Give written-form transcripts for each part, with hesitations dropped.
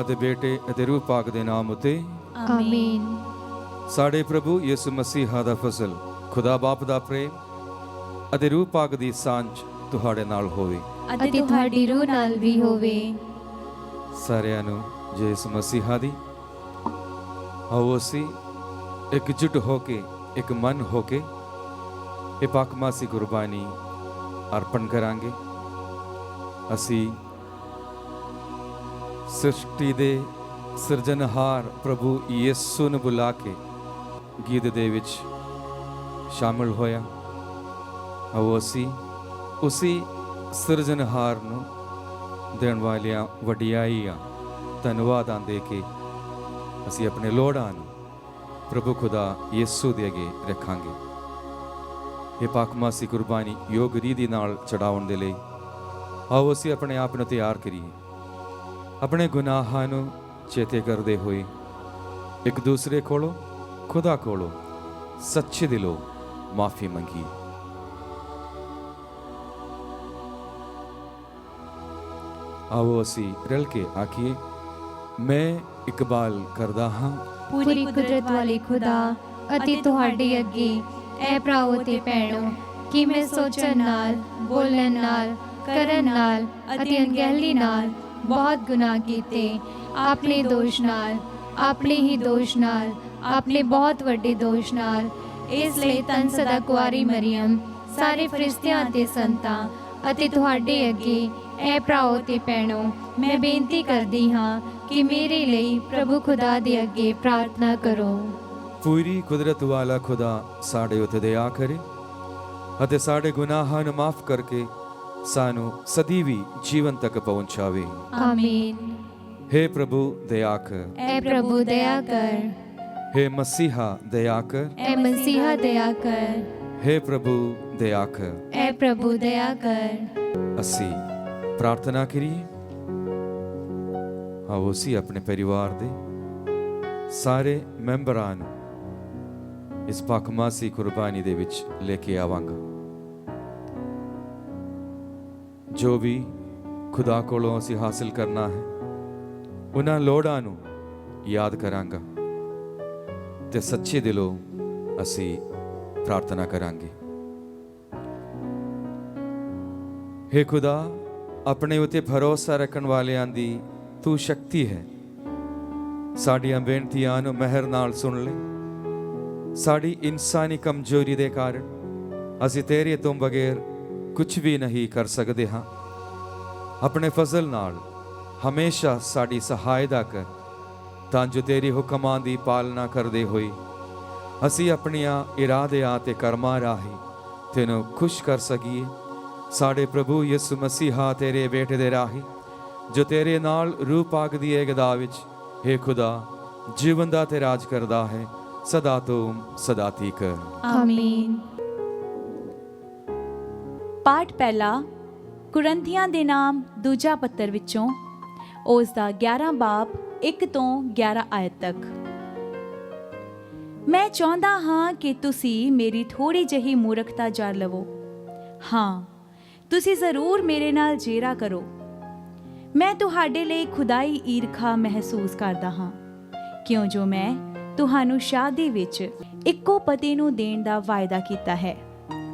ਅਤੇ ਬੇਟੇ ਅਤੇ ਰੂਹ ਪਾਕ ਦੇ ਨਾਮ ਉਤੇ ਆਮੀਨ। ਸਾਡੇ ਪ੍ਰਭੂ ਯਿਸੂ ਮਸੀਹਾ ਦਾ ਫਜ਼ਲ, ਖੁਦਾ ਬਾਪ ਦਾ ਪ੍ਰੇਮ ਅਤੇ ਰੂਹ ਪਾਕ ਦੀ ਸਾਂਝ ਤੁਹਾਡੇ ਨਾਲ ਹੋਵੇ ਅਤੇ ਤੁਹਾਡੀ ਰੂਹ ਨਾਲ ਵੀ ਹੋਵੇ। ਸਾਰਿਆਂ ਨੂੰ ਜੇ ਇਸ ਮਸੀਹਾ ਦੀ ਆਓ ਅਸੀਂ ਇਕਜੁੱਟ ਹੋ ਕੇ, ਇੱਕ ਮਨ ਹੋ ਕੇ ਇਹ ਪਾਕਮਾਸੀ ਕੁਰਬਾਨੀ ਅਰਪਣ ਕਰਾਂਗੇ। ਅਸੀਂ ਸ੍ਰਿਸ਼ਟੀ ਦੇ ਸਿਰਜਣਹਾਰ ਪ੍ਰਭੂ ਯਿਸੂ ਨੂੰ ਬੁਲਾ ਕੇ ਗੀਤ ਦੇ ਵਿੱਚ ਸ਼ਾਮਿਲ ਹੋਇਆ। ਆਓ ਅਸੀਂ ਉਸੇ ਸਿਰਜਣਹਾਰ ਨੂੰ ਦੇਣ ਵਾਲੀਆਂ ਵਡਿਆਈਆਂ ਧੰਨਵਾਦਾਂ ਦੇ ਕੇ ਅਸੀਂ ਆਪਣੇ ਲੋੜਾਂ ਨੂੰ ਪ੍ਰਭੂ ਖੁਦਾ ਯਿਸੂ ਦੇ ਅੱਗੇ ਰੱਖਾਂਗੇ। ਇਹ ਪਾਕਮਾਸੀ ਕੁਰਬਾਨੀ ਯੋਗ ਰੀਤੀ ਨਾਲ ਚੜਾਉਣ ਦੇ ਲਈ ਆਓ ਅਸੀਂ ਆਪਣੇ ਆਪ ਨੂੰ ਤਿਆਰ ਕਰੀਏ। ਆਪਣੇ ਗੁਨਾਹਾਂ ਨੂੰ ਚੇਤੇ ਕਰਦੇ ਹੋਏ ਇੱਕ ਦੂਸਰੇ ਕੋਲੋਂ, ਖੁਦਾ ਕੋਲੋਂ ਸੱਚੇ ਦਿਲੋਂ ਮਾਫੀ ਮੰਗੀਏ। ਆਓ ਅਸੀਂ ਰਲ ਕੇ ਆਖੀਏ, ਮੈਂ ਇਕਬਾਲ ਕਰਦਾ ਹਾਂ ਪੂਰੀ ਕੁਦਰਤ ਵਾਲੇ ਖੁਦਾ ਅਤੇ ਤੁਹਾਡੇ ਅੱਗੇ ਐ ਭਰਾਵੋ ਤੇ ਭੈਣੋ ਕਿ ਮੈਂ ਸੋਚਣ ਨਾਲ, ਬੋਲਣ ਨਾਲ, ਕਰਨ ਨਾਲ ਅਤੇ ਅਣਗਹਿਲੀ ਨਾਲ ਬਹੁਤ ਗੁਨਾਹ ਕੀਤੇ। ਆਪਣੇ ਦੋਸ਼ ਨਾਲ, ਆਪਣੇ ਹੀ ਦੋਸ਼ ਨਾਲ, ਆਪਣੇ ਬਹੁਤ ਵੱਡੇ ਦੋਸ਼ ਨਾਲ। ਇਸ ਲਈ ਧੰਨ ਸਦਾ ਕੁਆਰੀ ਮਰੀਅਮ, ਸਾਰੇ ਫਰਿਸ਼ਤਿਆਂ ਤੇ ਸੰਤਾਂ ਅਤੇ ਤੁਹਾਡੇ ਅੱਗੇ ਐ ਭਰਾਵੋ ਤੇ ਭੈਣੋ ਮੈਂ ਬੇਨਤੀ ਕਰਦੀ ਹਾਂ ਕਿ ਮੇਰੇ ਲਈ ਪ੍ਰਭੂ ਖੁਦਾ ਦੇ ਅੱਗੇ ਪ੍ਰਾਰਥਨਾ ਕਰੋ। ਪੂਰੀ ਕੁਦਰਤ ਵਾਲਾ ਖੁਦਾ ਸਾਡੇ ਉੱਤੇ ਦਇਆ ਕਰੇ ਅਤੇ ਸਾਡੇ ਗੁਨਾਹਾਂ ਨੂੰ ਮਾਫ ਕਰਕੇ ਸਾਨੂੰ ਸਦੀਵੀ ਜੀਵਨ ਤੱਕ ਪਹੁੰਚਾਵੇ। ਆਮੀਨ। हे प्रभु दया कर, ऐ प्रभु दया कर, हे मसीहा दया कर, ऐ मसीहा दया कर, हे प्रभु दया कर। ऐ प्रभु दया कर। ਅਸੀਂ ਪ੍ਰਾਰਥਨਾ ਕਰੀਏ। ਆਓ ਅਸੀਂ ਆਪਣੇ ਪਰਿਵਾਰ ਦੇ ਸਾਰੇ ਮੈਂਬਰਾਂ ਨੂੰ ਇਸ ਪਾਕਮਾਸੀ ਕੁਰਬਾਨੀ ਦੇ ਵਿੱਚ ਲੈ ਕੇ ਆਵਾਂਗਾ। ਜੋ ਵੀ ਖੁਦਾ ਕੋਲੋਂ ਅਸੀਂ ਹਾਸਿਲ ਕਰਨਾ ਹੈ ਉਹਨਾਂ ਲੋੜਾਂ ਨੂੰ ਯਾਦ ਕਰਾਂਗਾ ਤੇ ਸੱਚੇ ਦਿਲੋਂ ਅਸੀਂ ਪ੍ਰਾਰਥਨਾ ਕਰਾਂਗੇ। हे खुदा, ਆਪਣੇ ਉਤੇ ਭਰੋਸਾ ਰੱਖਣ ਵਾਲਿਆਂ ਦੀ ਤੂੰ ਸ਼ਕਤੀ ਹੈ। ਸਾਡੀਆਂ ਬੇਨਤੀਆਂ ਨੂੰ ਮਿਹਰ ਨਾਲ ਸੁਣ ਲੈ। ਸਾਡੀ ਇਨਸਾਨੀ ਕਮਜ਼ੋਰੀ ਦੇ ਕਾਰਨ ਅਸੀਂ ਤੇਰੇ ਤੋਂ ਬਗੈਰ ਕੁਝ ਵੀ ਨਹੀਂ ਕਰ ਸਕਦੇ ਹਾਂ। ਆਪਣੇ ਫਜ਼ਲ ਨਾਲ ਹਮੇਸ਼ਾ ਸਾਡੀ ਸਹਾਇਤਾ ਕਰ ਤਾਂ ਜੋ ਤੇਰੇ ਹੁਕਮਾਂ ਦੀ ਪਾਲਣਾ ਕਰਦੇ ਹੋਏ ਅਸੀਂ ਆਪਣੀਆਂ ਇਰਾਦਿਆਂ ਤੇ ਕਰਮਾਂ ਰਾਹੀਂ ਤੈਨੂੰ ਖੁਸ਼ ਕਰ ਸਕੀਏ। ਸਾਡੇ ਪ੍ਰਭੂ ਯਿਸੂ ਮਸੀਹਾ ਤੇਰੇ ਬੇਟੇ ਦੇ ਰਾਹੀਂ ਜੋ ਤੇਰੇ ਨਾਲ ਰੂਹ ਪਾਕ ਦੀ ਏਕਤਾ ਵਿੱਚ हे खुदा ਜੀਵਨ ਦਾ ਤੇ ਰਾਜ ਕਰਦਾ ਹੈ ਸਦਾ ਤੋਂ ਸਦਾ ਤੀਕ। ਆਮੀਨ। ਪਾਠ ਪਹਿਲਾ ਕੁਰਿੰਥੀਆਂ ਦੇ ਨਾਮ ਦੂਜਾ ਪੱਤਰ ਵਿੱਚੋਂ, ਉਸ ਦਾ 11 ਬਾਬ 1 ਤੋਂ 11 ਆਇਤ ਤੱਕ। ਮੈਂ ਚਾਹੁੰਦਾ ਹਾਂ ਕਿ ਤੁਸੀਂ ਮੇਰੀ ਥੋੜੀ ਜਿਹੀ ਮੂਰਖਤਾ ਜਾਣ ਲਵੋ। ਹਾਂ, ਤੁਸੀਂ ਜ਼ਰੂਰ ਮੇਰੇ ਨਾਲ ਜੇਰਾ ਕਰੋ। ਮੈਂ ਤੁਹਾਡੇ ਲਈ ਖੁਦਾਈ ਈਰਖਾ ਮਹਿਸੂਸ ਕਰਦਾ ਹਾਂ, ਕਿਉਂ ਜੋ ਮੈਂ ਤੁਹਾਨੂੰ ਸ਼ਾਦੀ ਵਿੱਚ ਇੱਕੋ ਪਤੀ ਨੂੰ ਦੇਣ ਦਾ ਵਾਅਦਾ ਕੀਤਾ ਹੈ,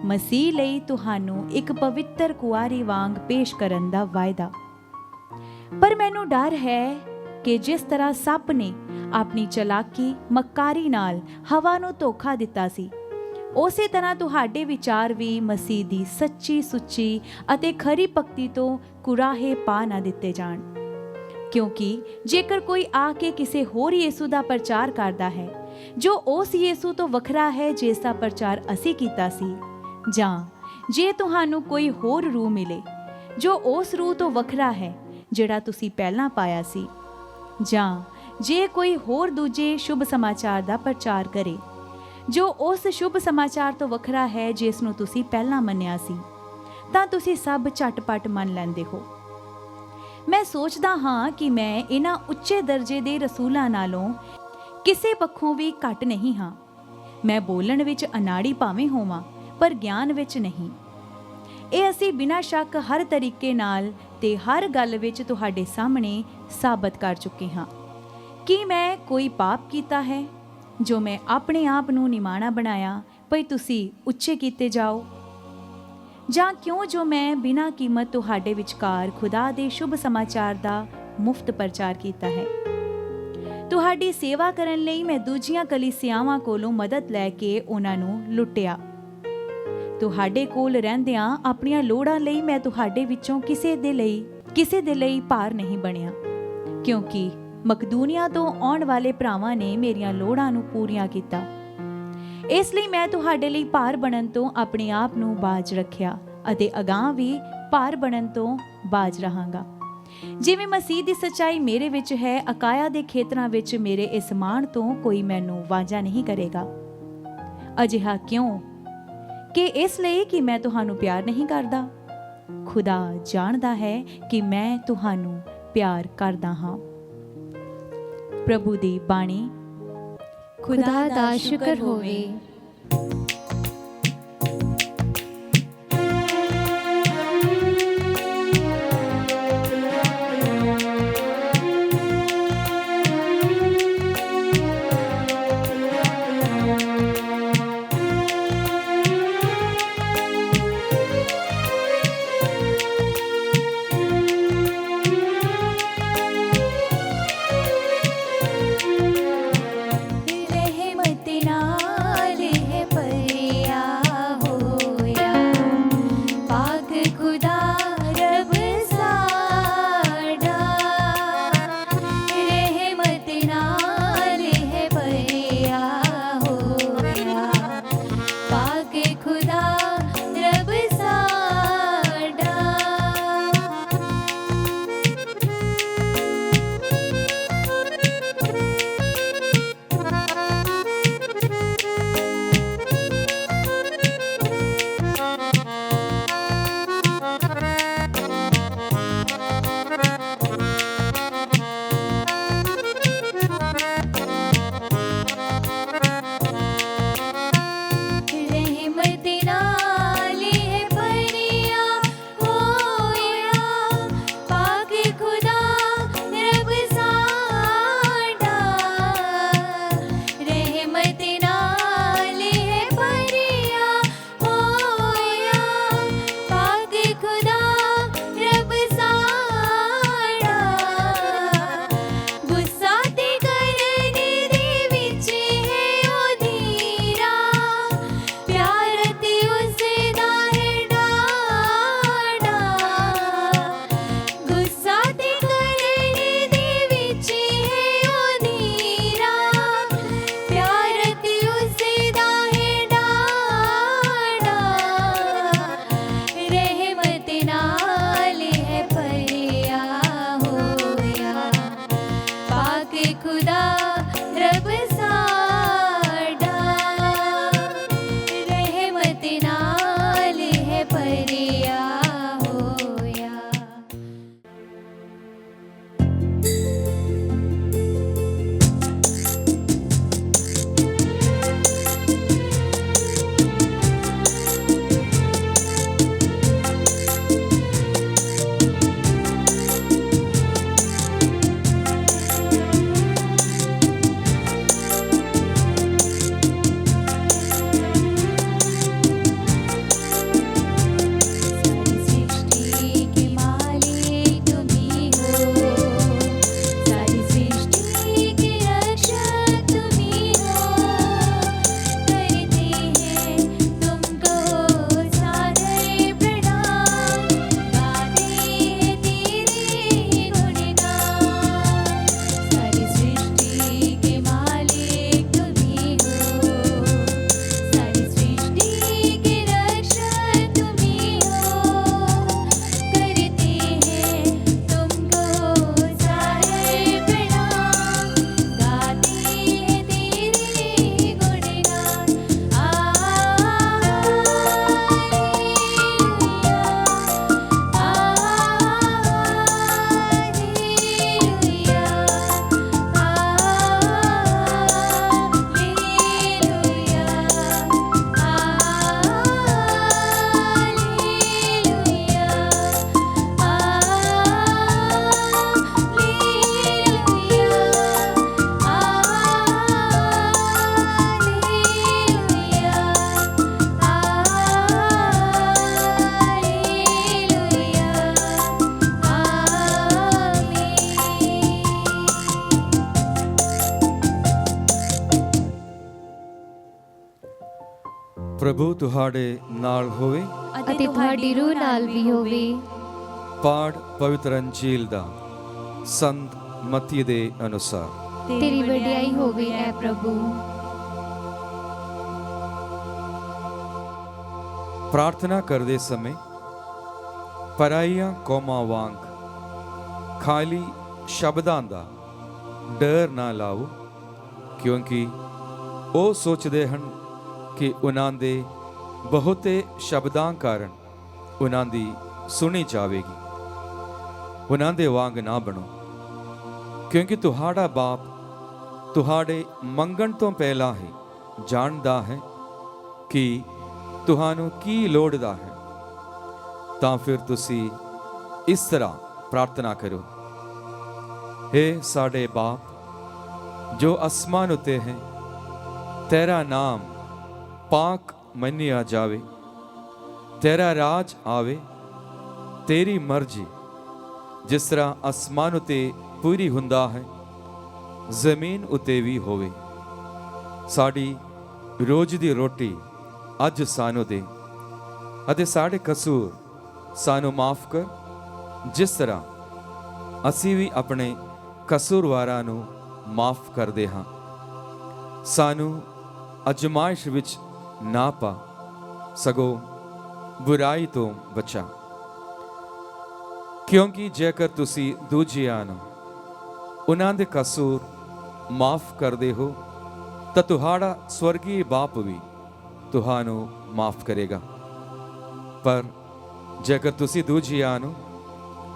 ਮਸੀਹ ਲਈ ਤੁਹਾਨੂੰ ਇੱਕ ਪਵਿੱਤਰ ਕੁਆਰੀ ਵਾਂਗ ਪੇਸ਼ ਕਰਨ ਦਾ ਵਾਅਦਾ। ਪਰ ਮੈਨੂੰ ਡਰ ਹੈ ਕਿ ਜਿਸ ਤਰ੍ਹਾਂ ਸੱਪ ਨੇ ਆਪਣੀ ਚਲਾਕੀ ਮੱਕਾਰੀ ਨਾਲ ਹਵਾ ਨੂੰ ਧੋਖਾ ਦਿੱਤਾ ਸੀ, ਉਸੇ ਤਰ੍ਹਾਂ ਤੁਹਾਡੇ ਵਿਚਾਰ ਵੀ ਮਸੀਹ ਦੀ ਸੱਚੀ ਸੁੱਚੀ ਅਤੇ ਖਰੀ ਭਗਤੀ ਤੋਂ ਕੁਰਾਹੇ ਪਾ ਨਾ ਦਿੱਤੇ ਜਾਣ। ਕਿਉਂਕਿ ਜੇਕਰ ਕੋਈ ਆ ਕੇ ਕਿਸੇ ਹੋਰ ਯਿਸੂ ਦਾ ਪ੍ਰਚਾਰ ਕਰਦਾ ਹੈ ਜੋ ਉਸ ਯਿਸੂ ਤੋਂ ਵੱਖਰਾ ਹੈ ਜਿਸ ਦਾ ਪ੍ਰਚਾਰ ਅਸੀਂ ਕੀਤਾ ਸੀ, ਜਾਂ ਜੇ ਤੁਹਾਨੂੰ ਕੋਈ ਹੋਰ ਰੂਹ ਮਿਲੇ ਜੋ ਉਸ ਰੂਹ ਤੋਂ ਵੱਖਰਾ ਹੈ ਜਿਹੜਾ ਤੁਸੀਂ ਪਹਿਲਾਂ ਪਾਇਆ ਸੀ, ਜਾਂ ਜੇ ਕੋਈ ਹੋਰ ਦੂਜੇ ਸ਼ੁਭ ਸਮਾਚਾਰ ਦਾ ਪ੍ਰਚਾਰ ਕਰੇ ਜੋ ਉਸ ਸ਼ੁਭ ਸਮਾਚਾਰ ਤੋਂ ਵੱਖਰਾ ਹੈ ਜਿਸ ਨੂੰ ਤੁਸੀਂ ਪਹਿਲਾਂ ਮੰਨਿਆ ਸੀ, ਤਾਂ ਤੁਸੀਂ ਸਭ ਝਟਪਟ ਮੰਨ ਲੈਂਦੇ ਹੋ। ਮੈਂ ਸੋਚਦਾ ਹਾਂ ਕਿ ਮੈਂ ਇਹਨਾਂ ਉੱਚੇ ਦਰਜੇ ਦੇ ਰਸੂਲਾਂ ਨਾਲੋਂ ਕਿਸੇ ਪੱਖੋਂ ਵੀ ਘੱਟ ਨਹੀਂ ਹਾਂ। ਮੈਂ ਬੋਲਣ ਵਿੱਚ ਅਨਾੜੀ ਭਾਵੇਂ ਹੋਵਾਂ, ਪਰ ਗਿਆਨ ਵਿੱਚ ਨਹੀਂ। ਇਹ ਅਸੀਂ ਬਿਨਾਂ ਸ਼ੱਕ ਹਰ ਤਰੀਕੇ ਨਾਲ ਤੇ ਹਰ ਗੱਲ ਵਿੱਚ ਤੁਹਾਡੇ ਸਾਹਮਣੇ ਸਾਬਤ ਕਰ ਚੁੱਕੇ ਹਾਂ। ਕੀ ਮੈਂ ਕੋਈ ਪਾਪ ਕੀਤਾ ਹੈ ਜੋ ਮੈਂ ਆਪਣੇ ਆਪ ਨੂੰ ਨਿਮਾਣਾ ਬਣਾਇਆ ਭਈ ਤੁਸੀਂ ਉੱਚੇ ਕੀਤੇ ਜਾਓ? ਜਾਂ ਕਿਉਂ ਜੋ ਮੈਂ ਬਿਨਾਂ ਕੀਮਤ ਤੁਹਾਡੇ ਵਿਚਕਾਰ ਖੁਦਾ ਦੇ ਸ਼ੁਭ ਸਮਾਚਾਰ ਦਾ ਮੁਫਤ ਪ੍ਰਚਾਰ ਕੀਤਾ ਹੈ? ਤੁਹਾਡੀ ਸੇਵਾ ਕਰਨ ਲਈ ਮੈਂ ਦੂਜੀਆਂ ਕਲੀਸਿਆਵਾਂ ਕੋਲੋਂ ਮਦਦ ਲੈ ਕੇ ਉਹਨਾਂ ਨੂੰ ਲੁੱਟਿਆ। ਤੁਹਾਡੇ ਕੋਲ ਰਹਿੰਦਿਆਂ ਆਪਣੀਆਂ ਲੋੜਾਂ ਲਈ ਮੈਂ ਤੁਹਾਡੇ ਵਿੱਚੋਂ ਕਿਸੇ ਦੇ ਲਈ ਭਾਰ ਨਹੀਂ ਬਣਿਆ, ਕਿਉਂਕਿ ਮਕਦੂਨੀਆ ਤੋਂ ਆਉਣ ਵਾਲੇ ਭਰਾਵਾਂ ਨੇ ਮੇਰੀਆਂ ਲੋੜਾਂ ਨੂੰ ਪੂਰੀਆਂ ਕੀਤਾ। ਇਸ ਲਈ ਮੈਂ ਤੁਹਾਡੇ ਲਈ ਭਾਰ ਬਣਨ ਤੋਂ ਆਪਣੇ ਆਪ ਨੂੰ ਬਾਜ ਰੱਖਿਆ ਅਤੇ ਅਗਾਂਹ ਵੀ ਭਾਰ ਬਣਨ ਤੋਂ ਬਾਜ ਰਹਾਂਗਾ। ਜਿਵੇਂ ਮਸੀਹ ਦੀ ਸੱਚਾਈ ਮੇਰੇ ਵਿੱਚ ਹੈ, ਅਕਾਇਆ ਦੇ ਖੇਤਰਾਂ ਵਿੱਚ ਮੇਰੇ ਇਸ ਮਾਣ ਤੋਂ ਕੋਈ ਮੈਨੂੰ ਵਾਂਝਾ ਨਹੀਂ ਕਰੇਗਾ। ਅਜਿਹਾ ਕਿਉਂ? ਕਿ ਇਸ ਲਈ ਕਿ ਮੈਂ ਤੁਹਾਨੂੰ ਪਿਆਰ ਨਹੀਂ ਕਰਦਾ? ਖੁਦਾ ਜਾਣਦਾ ਹੈ ਕਿ ਮੈਂ ਤੁਹਾਨੂੰ ਪਿਆਰ ਕਰਦਾ ਹਾਂ। ਪ੍ਰਭੂ ਦੀ ਬਾਣੀ। ਖੁਦਾ ਦਾ ਸ਼ੁਕਰ ਹੋਵੇ। ਪ੍ਰਭੂ ਤੁਹਾਡੇ ਨਾਲ ਹੋਵੇ। ਅਤੇ ਤੁਹਾਡੀ ਰੂਹ ਨਾਲ ਵੀ ਹੋਵੇ। ਪਾਠ ਪਵਿੱਤਰ ਅੰਜੀਲ ਦਾ ਸੰਤ ਮਤੀ ਦੇ ਅਨੁਸਾਰ। ਤੇਰੀ ਵਡਿਆਈ ਹੋਵੇ ਐ ਪ੍ਰਭੂ। ਪ੍ਰਾਰਥਨਾ ਕਰਦੇ ਸਮੇਂ ਪਰਾਈਆਂ ਕੌਮਾਂ ਵਾਂਗ ਖਾਲੀ ਸ਼ਬਦਾਂ ਦਾ ਡਰ ਨਾ ਲਾਓ, ਕਿਉਂਕਿ ਉਹ ਸੋਚਦੇ ਹਨ ਕਿ ਉਹਨਾਂ ਦੇ ਬਹੁਤੇ ਸ਼ਬਦਾਂ ਕਾਰਨ ਉਹਨਾਂ ਦੀ ਸੁਣੀ ਜਾਵੇਗੀ। ਉਹਨਾਂ ਦੇ ਵਾਂਗ ਨਾ ਬਣੋ, ਕਿਉਂਕਿ ਤੁਹਾਡਾ ਬਾਪ ਤੁਹਾਡੇ ਮੰਗਣ ਤੋਂ ਪਹਿਲਾਂ ਹੀ ਜਾਣਦਾ ਹੈ ਕਿ ਤੁਹਾਨੂੰ ਕੀ ਲੋੜਦਾ ਹੈ। ਤਾਂ ਫਿਰ ਤੁਸੀਂ ਇਸ ਤਰ੍ਹਾਂ ਪ੍ਰਾਰਥਨਾ ਕਰੋ। हे ਸਾਡੇ ਬਾਪ ਜੋ ਅਸਮਾਨ ਉਤੇ ਹੈ, ਤੇਰਾ ਨਾਮ ਪਾਕ ਮੰਨਿਆ ਜਾਵੇ, ਤੇਰਾ ਰਾਜ ਆਵੇ, ਤੇਰੀ ਮਰਜ਼ੀ ਜਿਸ ਤਰ੍ਹਾਂ ਅਸਮਾਨ ਉਤੇ ਪੂਰੀ ਹੁੰਦਾ ਹੈ, ਜ਼ਮੀਨ ਉਤੇ ਵੀ ਹੋਵੇ। ਸਾਡੀ ਰੋਜ਼ ਦੀ ਰੋਟੀ ਅੱਜ ਸਾਨੂੰ ਦੇ, ਅਤੇ ਸਾਡੇ ਕਸੂਰ ਸਾਨੂੰ ਮਾਫ ਕਰ, ਜਿਸ ਤਰ੍ਹਾਂ ਅਸੀਂ ਵੀ ਆਪਣੇ ਕਸੂਰਵਾਰਾਂ ਨੂੰ ਮਾਫ ਕਰਦੇ ਹਾਂ। ਸਾਨੂੰ ਅਜ਼ਮਾਇਸ਼ ਵਿੱਚ ਨਾ ਪਾ, ਸਗੋਂ ਬੁਰਾਈ ਤੋਂ ਬਚਾ, ਕਿਉਂਕਿ ਜੇਕਰ ਤੁਸੀਂ ਦੂਜਿਆਂ ਨੂੰ ਉਹਨਾਂ ਦੇ ਕਸੂਰ ਮਾਫ ਕਰਦੇ ਹੋ ਤਾਂ ਤੁਹਾਡਾ ਸਵਰਗੀ ਬਾਪ ਵੀ ਤੁਹਾਨੂੰ ਮਾਫ ਕਰੇਗਾ। ਪਰ ਜੇਕਰ ਤੁਸੀਂ ਦੂਜਿਆਂ ਨੂੰ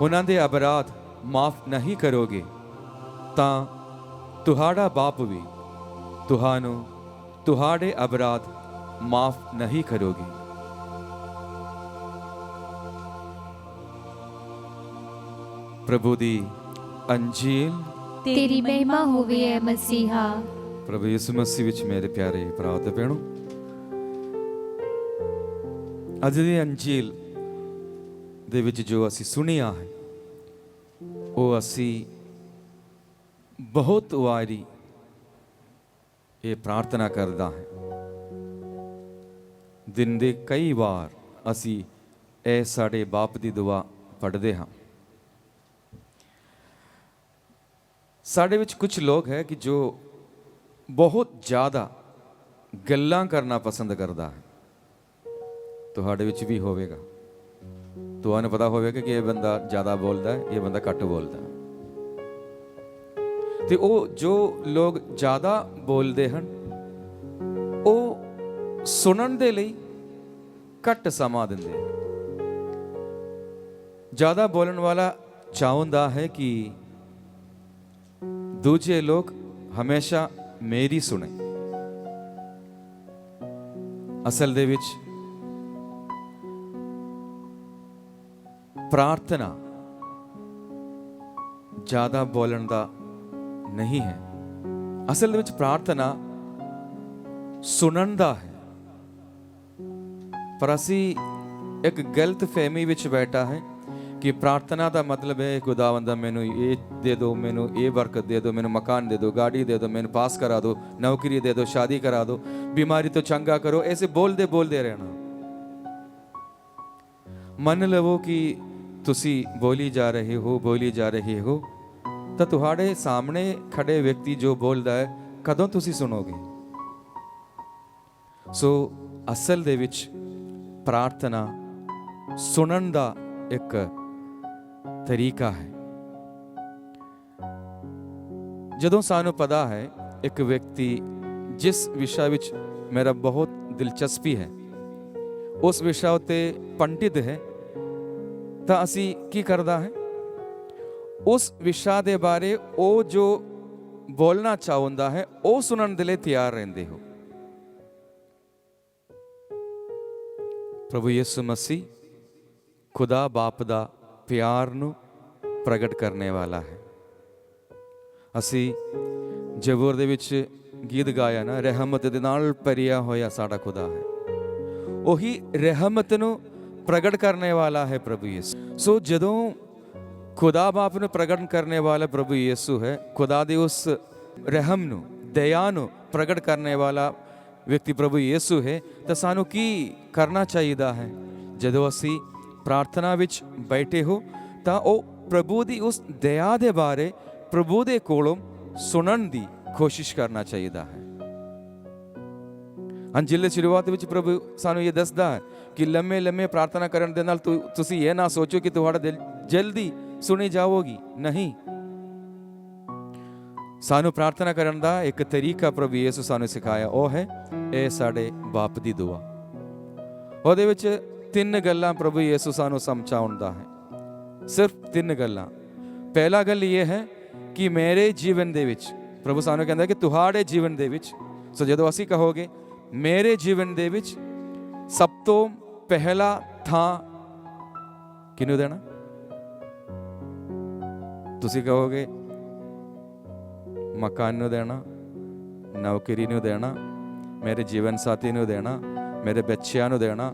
ਉਹਨਾਂ ਦੇ ਅਪਰਾਧ ਮਾਫ ਨਹੀਂ ਕਰੋਗੇ ਤਾਂ ਤੁਹਾਡਾ ਬਾਪ ਵੀ ਤੁਹਾਨੂੰ ਤੁਹਾਡੇ ਅਪਰਾਧ ਮਾਫ ਨਹੀਂ ਕਰੋਗੇ। ਪ੍ਰਭੂ ਦੀ ਅੰਜੀਲ। ਤੇਰੀ ਮਹਿਮਾ ਹੋਵੇ ਐ ਮਸੀਹਾ। ਪ੍ਰਭੂ ਯਿਸੂ ਮਸੀਹ ਵਿੱਚ ਮੇਰੇ ਪਿਆਰੇ ਭਰਾ ਤੇ ਭੈਣੋ, ਅੱਜ ਦੀ ਅੰਜੀਲ ਦੇ ਵਿੱਚ ਜੋ ਅਸੀਂ ਸੁਣਿਆ ਹੈ, ਉਹ ਅਸੀਂ ਬਹੁਤ ਵਾਰੀ ਇਹ ਪ੍ਰਾਰਥਨਾ ਕਰਦਾ ਹੈ। ਦਿਨ ਦੇ ਕਈ ਵਾਰ ਅਸੀਂ ਇਹ ਸਾਡੇ ਬਾਪ ਦੀ ਦੁਆ ਪੜ੍ਹਦੇ ਹਾਂ। ਸਾਡੇ ਵਿੱਚ ਕੁਝ ਲੋਕ ਹੈ ਕਿ ਜੋ ਬਹੁਤ ਜ਼ਿਆਦਾ ਗੱਲਾਂ ਕਰਨਾ ਪਸੰਦ ਕਰਦਾ ਹੈ। ਤੁਹਾਡੇ ਵਿੱਚ ਵੀ ਹੋਵੇਗਾ। ਤੁਹਾਨੂੰ ਪਤਾ ਹੋਵੇਗਾ ਕਿ ਇਹ ਬੰਦਾ ਜ਼ਿਆਦਾ ਬੋਲਦਾ ਹੈ, ਇਹ ਬੰਦਾ ਘੱਟ ਬੋਲਦਾ ਹੈ। ਤੇ ਉਹ ਜੋ ਲੋਕ ਜ਼ਿਆਦਾ ਬੋਲਦੇ ਹਨ, ਉਹ ਸੁਣਨ ਦੇ ਲਈ ਘੱਟ ਸਮਾਂ ਦਿੰਦੇ ਹਨ। ਜ਼ਿਆਦਾ ਬੋਲਣ ਵਾਲਾ ਚਾਹੁੰਦਾ ਹੈ ਕਿ ਦੂਜੇ ਲੋਕ ਹਮੇਸ਼ਾ ਮੇਰੀ ਸੁਣੇ। ਅਸਲ ਦੇ ਵਿੱਚ ਪ੍ਰਾਰਥਨਾ ਜ਼ਿਆਦਾ ਬੋਲਣ ਦਾ ਨਹੀਂ ਹੈ। ਅਸਲ ਦੇ ਵਿੱਚ ਪ੍ਰਾਰਥਨਾ ਸੁਣਨ ਦਾ ਹੈ। ਪਰ ਅਸੀਂ ਇੱਕ ਗਲਤ ਫਹਿਮੀ ਵਿੱਚ ਬੈਠਾ ਹੈ ਕਿ ਪ੍ਰਾਰਥਨਾ ਦਾ ਮਤਲਬ ਹੈ ਖੁਦਾਵੰਦ ਮੈਨੂੰ ਇਹ ਦੇ ਦਿਓ, ਮੈਨੂੰ ਇਹ ਬਰਕਤ ਦੇ ਦਿਓ, ਮੈਨੂੰ ਮਕਾਨ ਦੇ ਦਿਓ, गाड़ी दे दो, ਮੈਨੂੰ ਪਾਸ ਕਰਾ ਦਿਓ, ਨੌਕਰੀ ਦੇ ਦਿਓ, ਸ਼ਾਦੀ ਕਰਾ ਦਿਓ, बीमारी ਤੋਂ ਚੰਗਾ ਕਰੋ। ऐसे ਬੋਲਦੇ ਬੋਲਦੇ ਰਹਿਣਾ। ਮੰਨ ਲਵੋ ਕਿ ਤੁਸੀਂ ਬੋਲੀ ਜਾ ਰਹੇ ਹੋ ਤਾਂ ਤੁਹਾਡੇ ਸਾਹਮਣੇ ਖੜੇ ਵਿਅਕਤੀ ਜੋ ਬੋਲਦਾ ਹੈ, ਕਦੋਂ ਤੁਸੀਂ ਸੁਣੋਗੇ? ਸੋ ਅਸਲ ਦੇ ਵਿੱਚ ਪ੍ਰਾਰਥਨਾ ਸੁਣਨ ਦਾ ਇੱਕ ਤਰੀਕਾ ਹੈ। ਜਦੋਂ ਸਾਨੂੰ ਪਤਾ ਹੈ ਇੱਕ ਵਿਅਕਤੀ ਜਿਸ ਵਿਸ਼ਾ ਵਿੱਚ ਮੇਰਾ ਬਹੁਤ ਦਿਲਚਸਪੀ ਹੈ, ਉਸ ਵਿਸ਼ਾ ਉੱਤੇ ਪੰਡਿਤ ਹੈ, ਤਾਂ ਅਸੀਂ ਕੀ ਕਰਦਾ ਹੈ, ਉਸ ਵਿਸ਼ਾ ਦੇ ਬਾਰੇ ਉਹ ਜੋ ਬੋਲਣਾ ਚਾਹੁੰਦਾ ਹੈ ਉਹ ਸੁਣਨ ਦੇ ਲਈ ਤਿਆਰ ਰਹਿੰਦੇ ਹੋ। ਪ੍ਰਭੂ ਯਿਸੂ ਮਸੀਹ ਖੁਦਾ ਬਾਪ ਦਾ ਪਿਆਰ ਨੂੰ ਪ੍ਰਗਟ ਕਰਨੇ ਵਾਲਾ ਹੈ। ਅਸੀਂ ਜ਼ਬੂਰ ਦੇ ਵਿੱਚ ਗੀਤ ਗਾਇਆ ਨਾ, ਰਹਿਮਤ ਦੇ ਨਾਲ ਭਰਿਆ ਹੋਇਆ ਸਾਡਾ ਖੁਦਾ ਹੈ। ਉਹੀ ਰਹਿਮਤ ਨੂੰ ਪ੍ਰਗਟ ਕਰਨੇ ਵਾਲਾ ਹੈ ਪ੍ਰਭੂ ਯਿਸੂ। ਸੋ ਜਦੋਂ ਖੁਦਾ ਬਾਪ ਨੂੰ ਪ੍ਰਗਟ ਕਰਨੇ ਵਾਲਾ ਪ੍ਰਭੂ ਯਿਸੂ ਹੈ, ਖੁਦਾ ਦੇ ਉਸ ਰਹਿਮ ਨੂੰ, ਦਇਆ ਨੂੰ ਪ੍ਰਗਟ ਕਰਨੇ ਵਾਲਾ ਵਿਅਕਤੀ ਪ੍ਰਭੂ ਯੀਸ਼ੂ ਹੈ, ਤਾਂ ਸਾਨੂੰ ਕੀ ਕਰਨਾ ਚਾਹੀਦਾ ਹੈ? ਜਦੋਂ ਅਸੀਂ ਪ੍ਰਾਰਥਨਾ ਵਿੱਚ ਬੈਠੇ ਹੋ ਤਾਂ ਉਹ ਪ੍ਰਭੂ ਦੀ ਉਸ ਦਇਆ ਦੇ ਬਾਰੇ ਪ੍ਰਭੂ ਦੇ ਕੋਲੋਂ ਸੁਣਨ ਦੀ ਕੋਸ਼ਿਸ਼ ਕਰਨਾ ਚਾਹੀਦਾ ਹੈ। ਅੰਜੀਲ ਦੀ ਸ਼ੁਰੂਆਤ ਵਿੱਚ ਪ੍ਰਭੂ ਸਾਨੂੰ ਇਹ ਦੱਸਦਾ ਹੈ ਕਿ ਲੰਮੇ ਲੰਮੇ ਪ੍ਰਾਰਥਨਾ ਕਰਨ ਦੇ ਨਾਲ ਤੁਸੀਂ ਇਹ ਨਾ ਸੋਚੋ ਕਿ ਤੁਹਾਡਾ ਦਿਲ ਜਲਦੀ ਸੁਣੀ ਜਾਵੋਗੀ। ਨਹੀਂ, ਸਾਨੂੰ ਪ੍ਰਾਰਥਨਾ ਕਰਨ ਦਾ ਇੱਕ ਤਰੀਕਾ ਪ੍ਰਭੂ ਯਿਸੂ ਸਾਨੂੰ ਸਿਖਾਇਆ, ਉਹ ਹੈ ਇਹ ਸਾਡੇ ਬਾਪ ਦੀ ਦੁਆ। ਉਹਦੇ ਵਿੱਚ 3 ਗੱਲਾਂ ਪ੍ਰਭੂ ਯਿਸੂ ਸਾਨੂੰ ਸਮਝਾਉਂਦਾ ਹੈ, ਸਿਰਫ 3 ਗੱਲਾਂ। ਪਹਿਲਾ ਗੱਲ ਇਹ ਹੈ ਕਿ ਮੇਰੇ ਜੀਵਨ ਦੇ ਵਿੱਚ, ਪ੍ਰਭੂ ਸਾਨੂੰ ਕਹਿੰਦਾ ਕਿ ਤੁਹਾਡੇ ਜੀਵਨ ਦੇ ਵਿੱਚ, ਸੋ ਜਦੋਂ ਅਸੀਂ ਕਹੋਗੇ ਮੇਰੇ ਜੀਵਨ ਦੇ ਵਿੱਚ ਸਭ ਤੋਂ ਪਹਿਲਾ ਥਾਂ ਕਿਹਨੂੰ ਦੇਣਾ? ਤੁਸੀਂ ਕਹੋਗੇ ਮਕਾਨ ਨੂੰ ਦੇਣਾ, ਨੌਕਰੀ ਨੂੰ ਦੇਣਾ, ਮੇਰੇ ਜੀਵਨ ਸਾਥੀ ਨੂੰ ਦੇਣਾ, ਮੇਰੇ ਬੱਚਿਆਂ ਨੂੰ ਦੇਣਾ।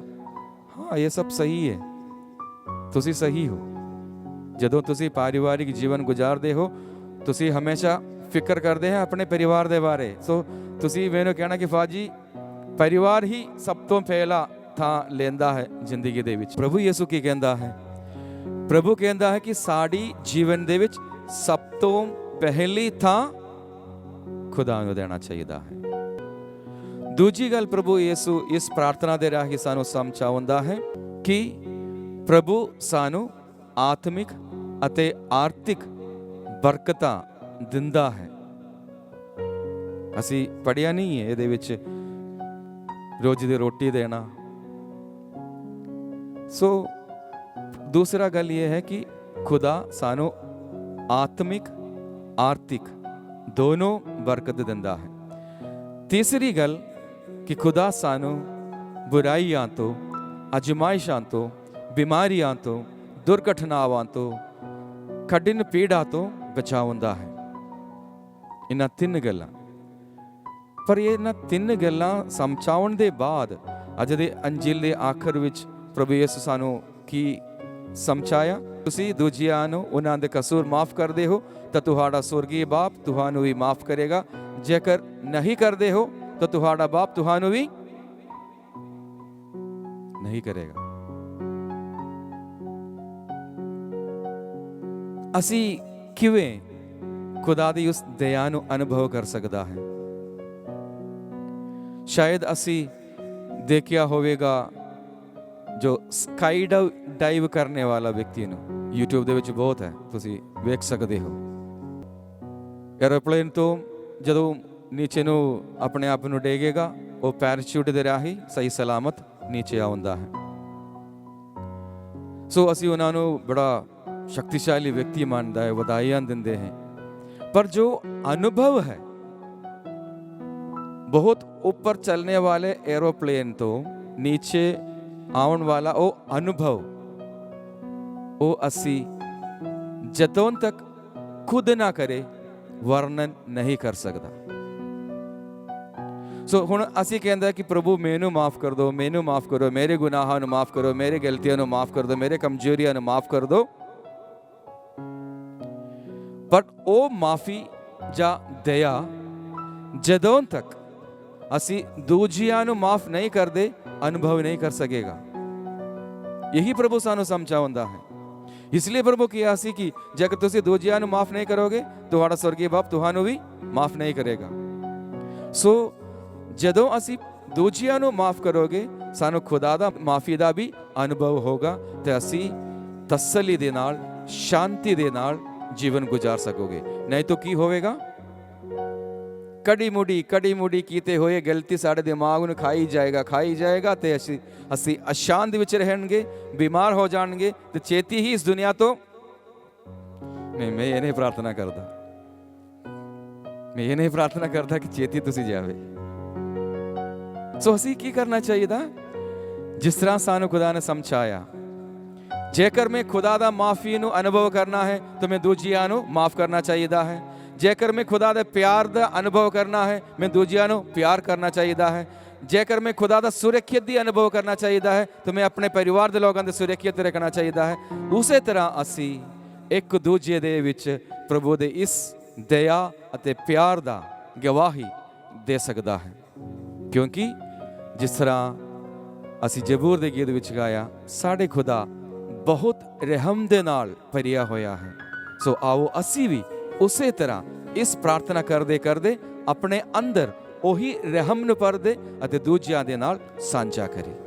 ਹਾਂ, ਇਹ ਸਭ ਸਹੀ ਹੈ, ਤੁਸੀਂ ਸਹੀ ਹੋ। ਜਦੋਂ ਤੁਸੀਂ ਪਰਿਵਾਰਿਕ ਜੀਵਨ ਗੁਜ਼ਾਰਦੇ ਹੋ ਤੁਸੀਂ ਹਮੇਸ਼ਾ ਫਿਕਰ ਕਰਦੇ ਹੋ ਆਪਣੇ ਪਰਿਵਾਰ ਦੇ ਬਾਰੇ। ਸੋ ਤੁਸੀਂ ਮੈਨੂੰ ਕਹਿਣਾ ਕਿ ਫਾਜੀ ਪਰਿਵਾਰ ਹੀ ਸਭ ਤੋਂ ਪਹਿਲਾ ਥਾਂ ਲੈਂਦਾ ਹੈ ਜ਼ਿੰਦਗੀ ਦੇ ਵਿੱਚ। ਪ੍ਰਭੂ ਯਿਸੂ ਕੀ ਕਹਿੰਦਾ ਹੈ? ਪ੍ਰਭੂ ਕਹਿੰਦਾ ਹੈ ਕਿ ਸਾਡੀ ਜੀਵਨ ਦੇ ਵਿੱਚ ਸਭ ਤੋਂ ਪਹਿਲੀ ਥਾਂ ਖੁਦਾ ਨੂੰ ਦੇਣਾ ਚਾਹੀਦਾ ਹੈ। ਦੂਜੀ ਗੱਲ ਪ੍ਰਭੂ ਯਿਸੂ ਇਸ ਪ੍ਰਾਰਥਨਾ ਦੇ ਰਾਹੀਂ ਸਾਨੂੰ ਸਮਝਾਉਂਦਾ ਹੈ ਕਿ ਪ੍ਰਭੂ ਸਾਨੂੰ ਆਤਮਿਕ ਅਤੇ ਆਰਥਿਕ ਬਰਕਤਾਂ ਦਿੰਦਾ ਹੈ। ਅਸੀਂ ਪੜ੍ਹਿਆ ਨਹੀਂ ਹੈ ਇਹਦੇ ਵਿੱਚ ਰੋਜ਼ ਦੀ ਰੋਟੀ ਦੇਣਾ। ਸੋ ਦੂਸਰਾ ਗੱਲ ਇਹ ਹੈ ਕਿ ਖੁਦਾ ਸਾਨੂੰ ਆਤਮਿਕ ਆਰਥਿਕ ਦੋਨੋਂ ਬਰਕਤ ਦਿੰਦਾ ਹੈ। ਤੀਸਰੀ ਗੱਲ ਕਿ ਖੁਦਾ ਸਾਨੂੰ ਬੁਰਾਈਆਂ ਤੋਂ, ਅਜਮਾਇਸ਼ਾਂ ਤੋਂ, ਬਿਮਾਰੀਆਂ ਤੋਂ, ਦੁਰਘਟਨਾਵਾਂ ਤੋਂ, ਕਠਿਨ ਪੀੜਾ ਤੋਂ ਬਚਾਉਂਦਾ ਹੈ। ਇਹਨਾਂ 3 ਗੱਲਾਂ। ਪਰ ਇਹਨਾਂ 3 ਗੱਲਾਂ ਸਮਝਾਉਣ ਦੇ ਬਾਅਦ ਅੱਜ ਦੇ ਅੰਜੀਲ ਦੇ ਆਖਰ ਵਿੱਚ ਪ੍ਰਭੂ ਯਿਸੂ ਸਾਨੂੰ ਕੀ ਸਮਝਾਇਆ? ਤੁਸੀਂ ਦੂਜਿਆਂ ਨੂੰ ਉਹਨਾਂ ਦੇ ਕਸੂਰ ਮਾਫ ਕਰਦੇ ਹੋ ਤਾਂ ਤੁਹਾਡਾ ਸਵਰਗੀ ਬਾਪ ਤੁਹਾਨੂੰ ਵੀ ਮਾਫ ਕਰੇਗਾ। ਜੇਕਰ ਨਹੀਂ ਕਰਦੇ ਹੋ ਤਾਂ ਤੁਹਾਡਾ ਬਾਪ ਤੁਹਾਨੂੰ ਵੀ ਨਹੀਂ ਕਰੇਗਾ। ਅਸੀਂ ਕਿਵੇਂ ਖੁਦਾ ਦੀ ਉਸ ਦਇਆ ਨੂੰ ਅਨੁਭਵ ਕਰ ਸਕਦਾ ਹੈ? ਸ਼ਾਇਦ ਅਸੀਂ ਦੇਖਿਆ ਹੋਵੇਗਾ ਜੋ ਸਕਾਈ ਡਾਈਵ ਕਰਨੇ ਵਾਲਾ ਵਿਅਕਤੀ ਨੂੰ YouTube ਦੇ ਵਿੱਚ ਬਹੁਤ ਹੈ, ਤੁਸੀਂ ਵੇਖ ਸਕਦੇ ਹੋ। ਐਰੋਪਲੇਨ ਤੋਂ ਜਦੋਂ ਨੀਚੇ ਨੂੰ ਆਪਣੇ ਆਪ ਨੂੰ ਡੇਗੇਗਾ, ਉਹ ਪੈਰਾਸ਼ੂਟ ਦੇ ਰਾਹੀਂ ਸਹੀ ਸਲਾਮਤ ਨੀਚੇ ਆਉਂਦਾ ਹੈ। ਸੋ ਅਸੀਂ ਉਹਨਾਂ ਨੂੰ ਬੜਾ ਸ਼ਕਤੀਸ਼ਾਲੀ ਵਿਅਕਤੀ ਮੰਨਦਾ ਹੈ, ਵਧਾਈਆਂ ਦਿੰਦੇ हैं। पर जो अनुभव है बहुत ऊपर चलने वाले एरोप्लेन तो नीचे आने वाला वो अनुभव वो असी जदों तक खुद ना करे वर्णन नहीं कर सकता। सो हुण असी कहंदे कि प्रभु मैनू माफ कर दो, मैनू माफ करो, मेरे गुनाहां नू माफ करो, मेरे गलतियां नू माफ कर दो, मेरे कमजोरियां नू माफ कर दो। पर वो माफी ਜਾਂ ਦਇਆ ਜਦੋਂ ਤੱਕ ਅਸੀਂ ਦੂਜਿਆਂ ਨੂੰ ਮਾਫ ਨਹੀਂ ਕਰਦੇ ਅਨੁਭਵ ਨਹੀਂ ਕਰ ਸਕੇਗਾ। यही प्रभु ਸਾਨੂੰ ਸਮਝਾਉਂਦਾ ਹੈ। इसलिए प्रभु किया ਸੀ ਕਿ ਜੇਕਰ ਤੁਸੀਂ ਦੂਜਿਆਂ ਨੂੰ ਮਾਫ ਨਹੀਂ ਕਰੋਗੇ ਤੁਹਾਡਾ ਸਵਰਗੀ ਬਾਪ ਤੁਹਾਨੂੰ ਵੀ ਮਾਫ ਨਹੀਂ ਕਰੇਗਾ। ਸੋ ਜਦੋਂ ਅਸੀਂ ਦੂਜਿਆਂ ਨੂੰ ਮਾਫ ਕਰੋਗੇ ਸਾਨੂੰ ਖੁਦਾ ਦਾ ਮਾਫੀ ਦਾ ਵੀ ਅਨੁਭਵ ਹੋਗਾ ਤੇ ਅਸੀਂ ਤਸੱਲੀ ਦੇ ਨਾਲ, ਸ਼ਾਂਤੀ ਦੇ ਨਾਲ जीवन गुजार सकोगे। नहीं तो की होवेगा? कड़ी मुड़ी कीते हुए गलती साढ़े दिमाग में खाई जाएगा ते असी अशांत विच रहेंगे, बीमार हो जाएंगे ते चेती ही इस दुनिया तो नहीं। मैं ये नहीं प्रार्थना करता कि चेती तुसी जावे। सो असी की करना चाहिए था जिस तरह सानू खुदा ने समझाया। जेकर मैं खुदा दा माफी नू अनुभव करना है तो मैं दूजियां नू माफ करना चाहिए है। जेकर मैं खुदा दे प्यार दा अनुभव करना है मैं दूजियां नू प्यार करना चाहिए है। जेकर मैं खुदा दा सुरक्षित दी अनुभव करना चाहिए है तो मैं अपने परिवार दे लोगों दे सुरक्षित रखना चाहिए है। उसे तरह असी एक दूजे दे विच प्रभु दे इस दया अते प्यार दा गवाही दे सकदा है। ਕਿਉਂਕਿ ਜਿਸ ਤਰ੍ਹਾਂ ਅਸੀਂ ਜ਼ਬੂਰ ਦੇ ਗੀਤ ਵਿੱਚ ਗਾਇਆ, ਸਾਡੇ ਖੁਦਾ ਬਹੁਤ ਰਹਿਮ ਦੇ ਨਾਲ ਭਰਿਆ ਹੋਇਆ ਹੈ। ਸੋ ਆਓ ਅਸੀਂ ਵੀ ਉਸੇ ਤਰ੍ਹਾਂ ਇਸ ਪ੍ਰਾਰਥਨਾ ਕਰਦੇ ਕਰਦੇ ਆਪਣੇ ਅੰਦਰ ਉਹੀ ਰਹਿਮ ਨੂੰ ਭਰਦੇ ਅਤੇ ਦੂਜਿਆਂ ਦੇ ਨਾਲ ਸਾਂਝਾ ਕਰੀਏ।